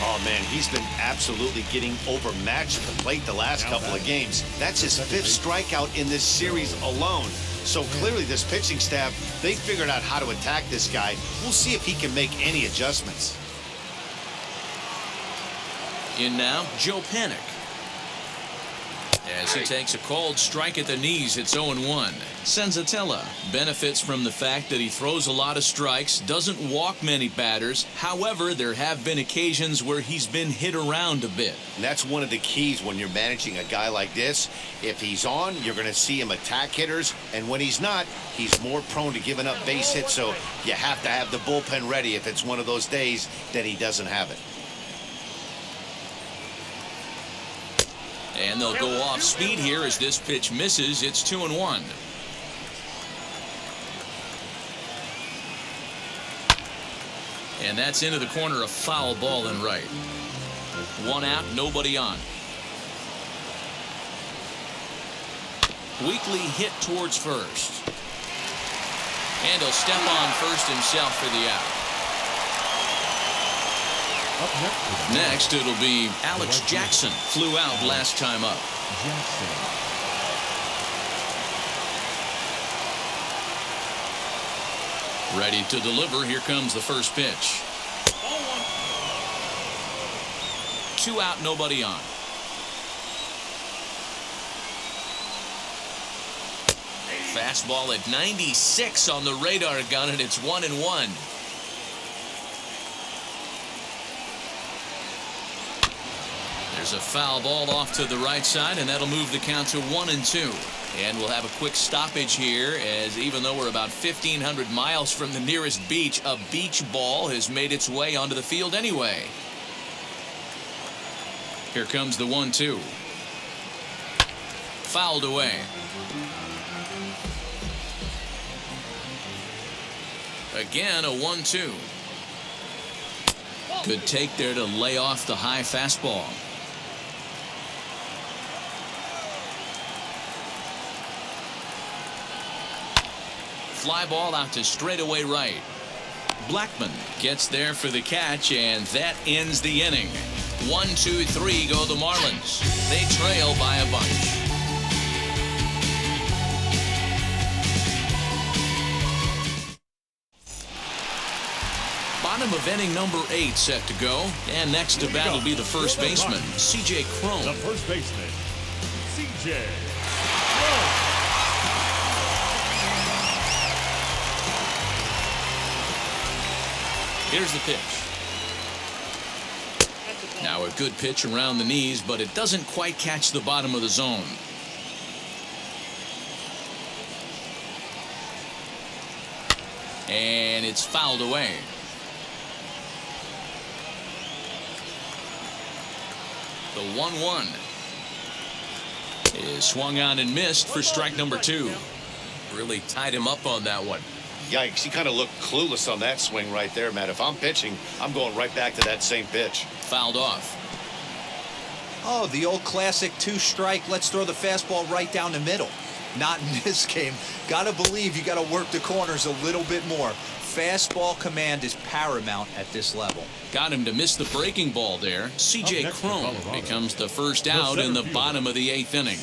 Oh, man, he's been absolutely getting overmatched at the plate the last couple of games. That's his 5th strikeout in this series alone. So clearly this pitching staff, they figured out how to attack this guy. We'll see if he can make any adjustments. In now, Joe Panik. As he takes a cold strike at the knees, it's 0-1. Senzatella benefits from the fact that he throws a lot of strikes, doesn't walk many batters. However, there have been occasions where he's been hit around a bit. And that's one of the keys when you're managing a guy like this. If he's on, you're going to see him attack hitters. And when he's not, he's more prone to giving up base hits. So you have to have the bullpen ready if it's one of those days that he doesn't have it. And they'll go off speed here as this pitch misses. It's 2-1. And that's into the corner, a foul ball and right. 1 out, nobody on. Weekly hit towards first. And he'll step on first himself for the out. Next, it'll be Alex Jackson. Flew out last time up. Ready to deliver. Here comes the first pitch. 2 out, nobody on. Fastball at 96 on the radar gun, and it's 1-1. There's a foul ball off to the right side, and that'll move the count to 1-2. And we'll have a quick stoppage here, as even though we're about 1,500 miles from the nearest beach, a beach ball has made its way onto the field anyway. Here comes the 1-2. Fouled away. Again, a 1-2. Good take there to lay off the high fastball. Fly ball out to straightaway right. Blackmon gets there for the catch, and that ends the inning. 1-2-3 go the Marlins. They trail by a bunch. Bottom of inning number 8 set to go. And next to bat will be the first baseman, C.J. Crone. The first baseman, C.J. Crone. Here's the pitch. Now a good pitch around the knees, but it doesn't quite catch the bottom of the zone. And it's fouled away. The 1-1 is swung on and missed for strike number 2. Really tied him up on that one. Yikes, he kind of looked clueless on that swing right there, Matt. If I'm pitching, I'm going right back to that same pitch. Fouled off. Oh, the old classic 2-strike. Let's throw the fastball right down the middle. Not in this game. Gotta believe you gotta work the corners a little bit more. Fastball command is paramount at this level. Got him to miss the breaking ball there. C.J. Crone becomes the first out in the bottom of the 8th inning.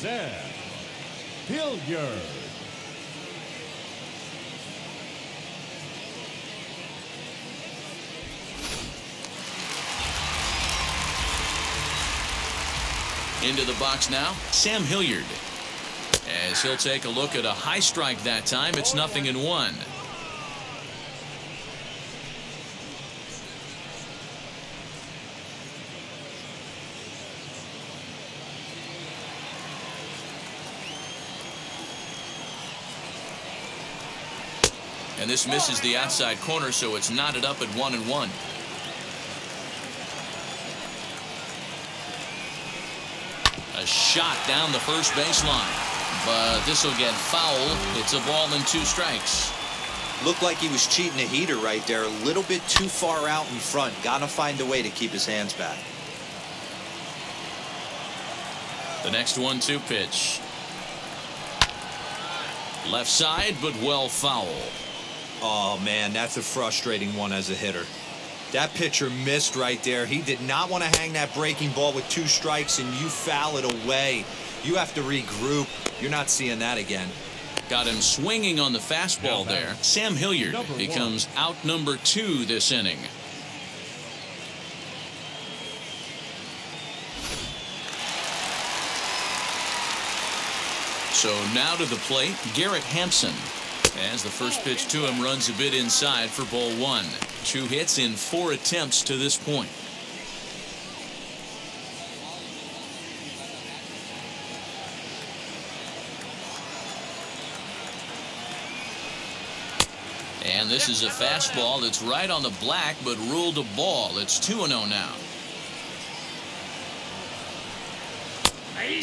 Into the box now, Sam Hilliard. As he'll take a look at a high strike that time, it's 0-1. And this misses the outside corner, so it's knotted up at 1-1. A shot down the first baseline, but this will get foul. It's a ball and 2 strikes. Looked like he was cheating a heater right there, a little bit too far out in front. Gotta find a way to keep his hands back. The next 1-2 pitch. Left side, but well foul. Oh, man, that's a frustrating one as a hitter. That pitcher missed right there. He did not want to hang that breaking ball with 2 strikes, and you foul it away. You have to regroup. You're not seeing that again. Got him swinging on the fastball there. Sam Hilliard becomes out number 2 this inning. So now to the plate, Garrett Hampson. As the first pitch to him runs a bit inside for ball 1. 2 hits in 4 attempts to this point. And this is a fastball that's right on the black, but ruled a ball. It's 2-0 now.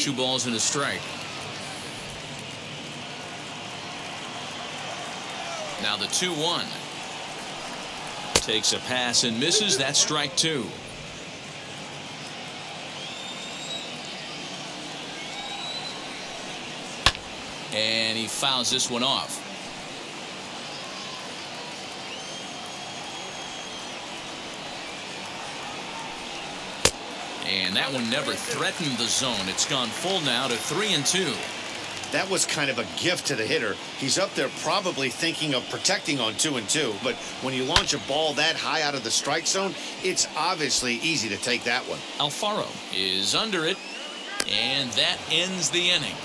2 balls and a strike. Now the 2-1. Takes a pass and misses. That's strike 2. And he fouls this one off. And that one never threatened the zone. It's gone full now to 3-2. That was kind of a gift to the hitter. He's up there probably thinking of protecting on 2-2, but when you launch a ball that high out of the strike zone, it's obviously easy to take that one. Alfaro is under it, and that ends the inning.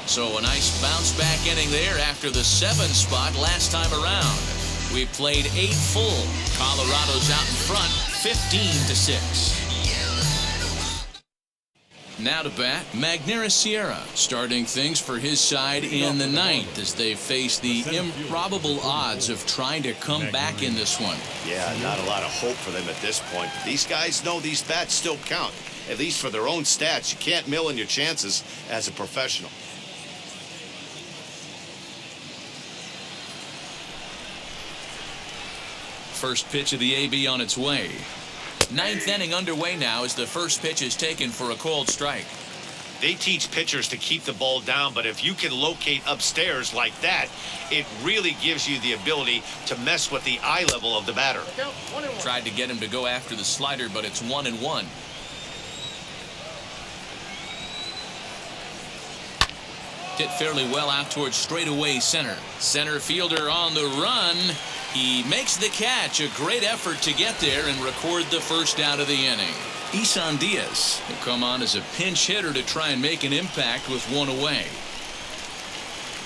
So a nice bounce back inning there after the 7 spot last time around. We played 8 full. Colorado's out in front, 15-6. Now to bat, Magneuris Sierra, starting things for his side in the 9th as they face the improbable odds of trying to come back in this one. Yeah, not a lot of hope for them at this point. These guys know these bats still count, at least for their own stats. You can't mill in your chances as a professional. First pitch of the AB on its way. 9th inning underway now as the first pitch is taken for a called strike. They teach pitchers to keep the ball down, but if you can locate upstairs like that, it really gives you the ability to mess with the eye level of the batter. Tried to get him to go after the slider, but it's 1-1. Hit fairly well out towards straightaway center. Center fielder on the run. He makes the catch. A great effort to get there and record the first out of the inning. Isan Diaz will come on as a pinch hitter to try and make an impact with 1 away.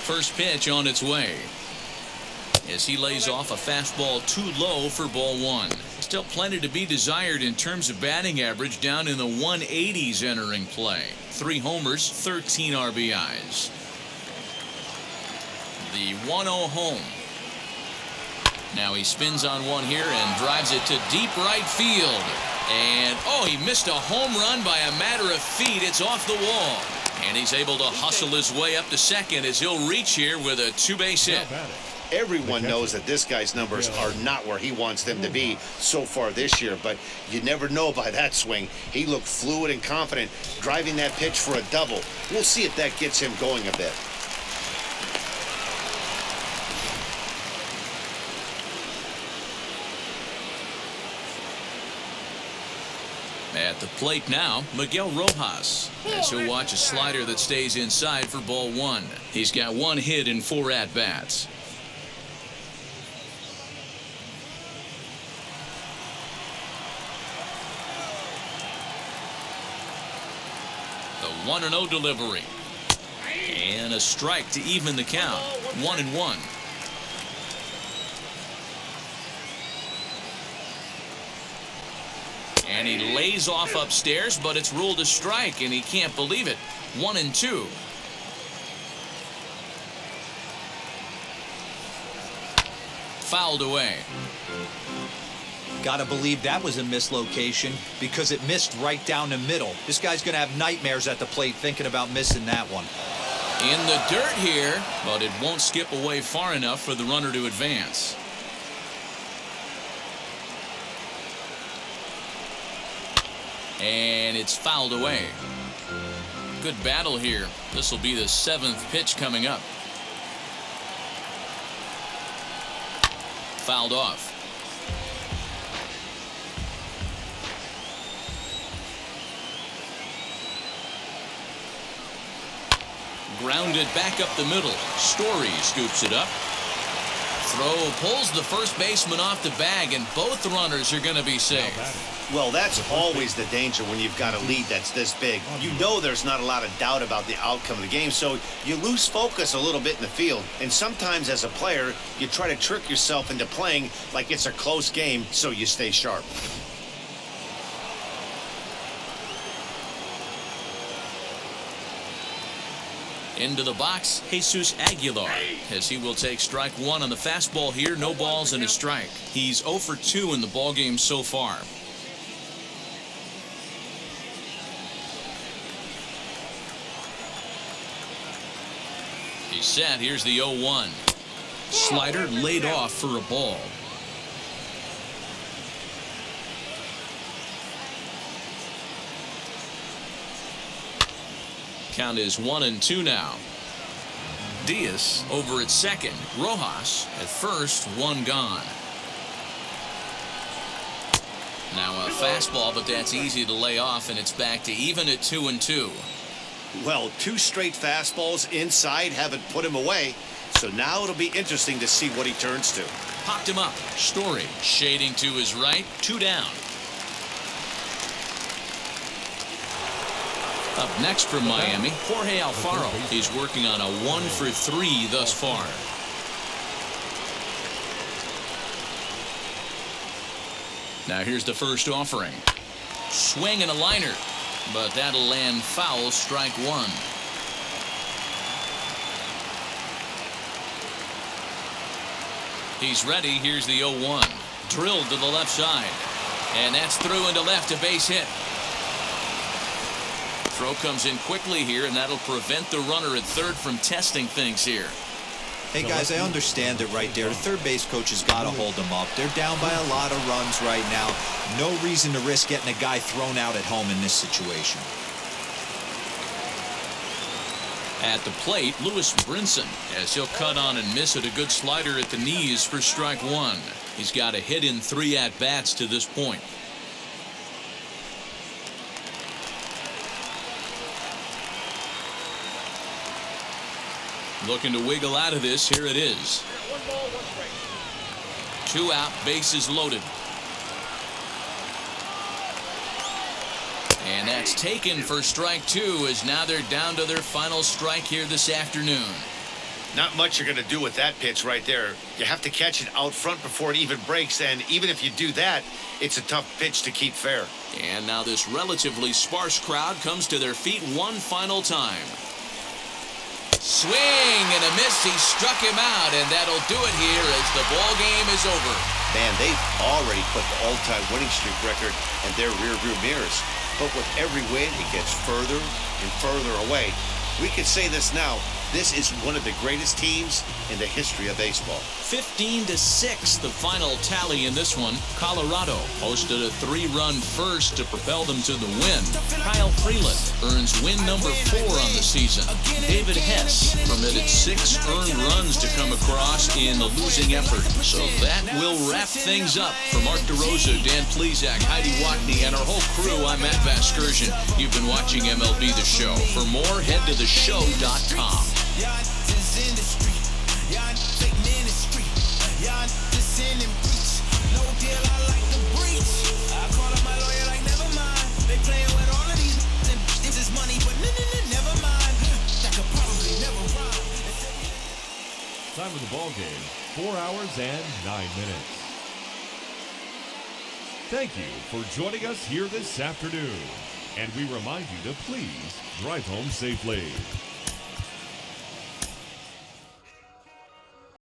First pitch on its way. As he lays off a fastball too low for ball 1. Still plenty to be desired in terms of batting average, down in the 180s entering play. 3 homers, 13 RBIs. The 1-0 home. Now he spins on one here and drives it to deep right field. And, oh, he missed a home run by a matter of feet. It's off the wall. And he's able to hustle his way up to second as he'll reach here with a 2-base hit. Everyone knows that this guy's numbers are not where he wants them to be so far this year, but you never know by that swing. He looked fluid and confident, driving that pitch for a double. We'll see if that gets him going a bit. At the plate now, Miguel Rojas, as he'll watch a slider that stays inside for ball 1. He's got 1 hit in 4 at-bats. The 1-0 delivery. And a strike to even the count. 1-1. And he lays off upstairs, but it's ruled a strike, and he can't believe it. 1-2. Fouled away. Gotta believe that was a mislocation because it missed right down the middle. This guy's gonna have nightmares at the plate thinking about missing that one. In the dirt here, but it won't skip away far enough for the runner to advance. And it's fouled away. Good battle here. This will be the 7th pitch coming up. Fouled off. Grounded back up the middle. Story scoops it up. Throw pulls the first baseman off the bag, and both runners are going to be safe. Well, that's always the danger when you've got a lead that's this big. You know there's not a lot of doubt about the outcome of the game, so you lose focus a little bit in the field. And sometimes as a player, you try to trick yourself into playing like it's a close game so you stay sharp. Into the box, Jesus Aguilar, as he will take strike one on the fastball here. No balls and a strike. He's 0 for 2 in the ballgame so far. He's set. Here's the 0-1. Slider laid off for a ball. Count is 1-2 now. Diaz over at second. Rojas at first. One gone. Now a fastball, but that's easy to lay off, and it's back to even at 2-2. Well, 2 straight fastballs inside haven't put him away, so now it'll be interesting to see what he turns to. Popped him up. Story shading to his right. 2 down. Up next from Miami, Jorge Alfaro. He's working on a 1 for 3 thus far. Now here's the first offering. Swing and a liner, but that'll land foul. Strike 1. He's ready. Here's the 0-1. Drilled to the left side, and that's through into left. A base hit. Throw comes in quickly here, and that'll prevent the runner at third from testing things here. Hey guys, I understand it right there. The third base coach has got to hold them up. They're down by a lot of runs right now. No reason to risk getting a guy thrown out at home in this situation. At the plate, Brinson, as he'll cut on and miss it. A good slider at the knees for strike 1. He's got a hit in 3 at-bats to this point. Looking to wiggle out of this. Here it is. 2 out, bases loaded. And that's taken for strike 2, as now they're down to their final strike here this afternoon. Not much you're going to do with that pitch right there. You have to catch it out front before it even breaks, and even if you do that, it's a tough pitch to keep fair. And now this relatively sparse crowd comes to their feet one final time. Swing and a miss. He struck him out, and that'll do it here as the ball game is over. Man, they've already put the all-time winning streak record in their rearview mirrors. But with every win, it gets further and further away. We can say this now. This is one of the greatest teams in the history of baseball. 15-6, the final tally in this one. Colorado posted a 3-run first to propel them to the win. Kyle Freeland earns win number 4 on the season. David Hess permitted 6 earned runs to come across in the losing effort. So that will wrap things up. For Mark DeRosa, Dan Plesac, Heidi Watney, and our whole crew, I'm Matt Vasgersian. You've been watching MLB The Show. For more, head to theshow.com. Y'all this industry, y'all fake ministry, y'all this in and breach. No deal, I like the breach. I call up my lawyer like never mind. They playing with all of these, this is money, but time of the ball game, 4 hours and 9 minutes. Thank you for joining us here this afternoon, and we remind you to please drive home safely.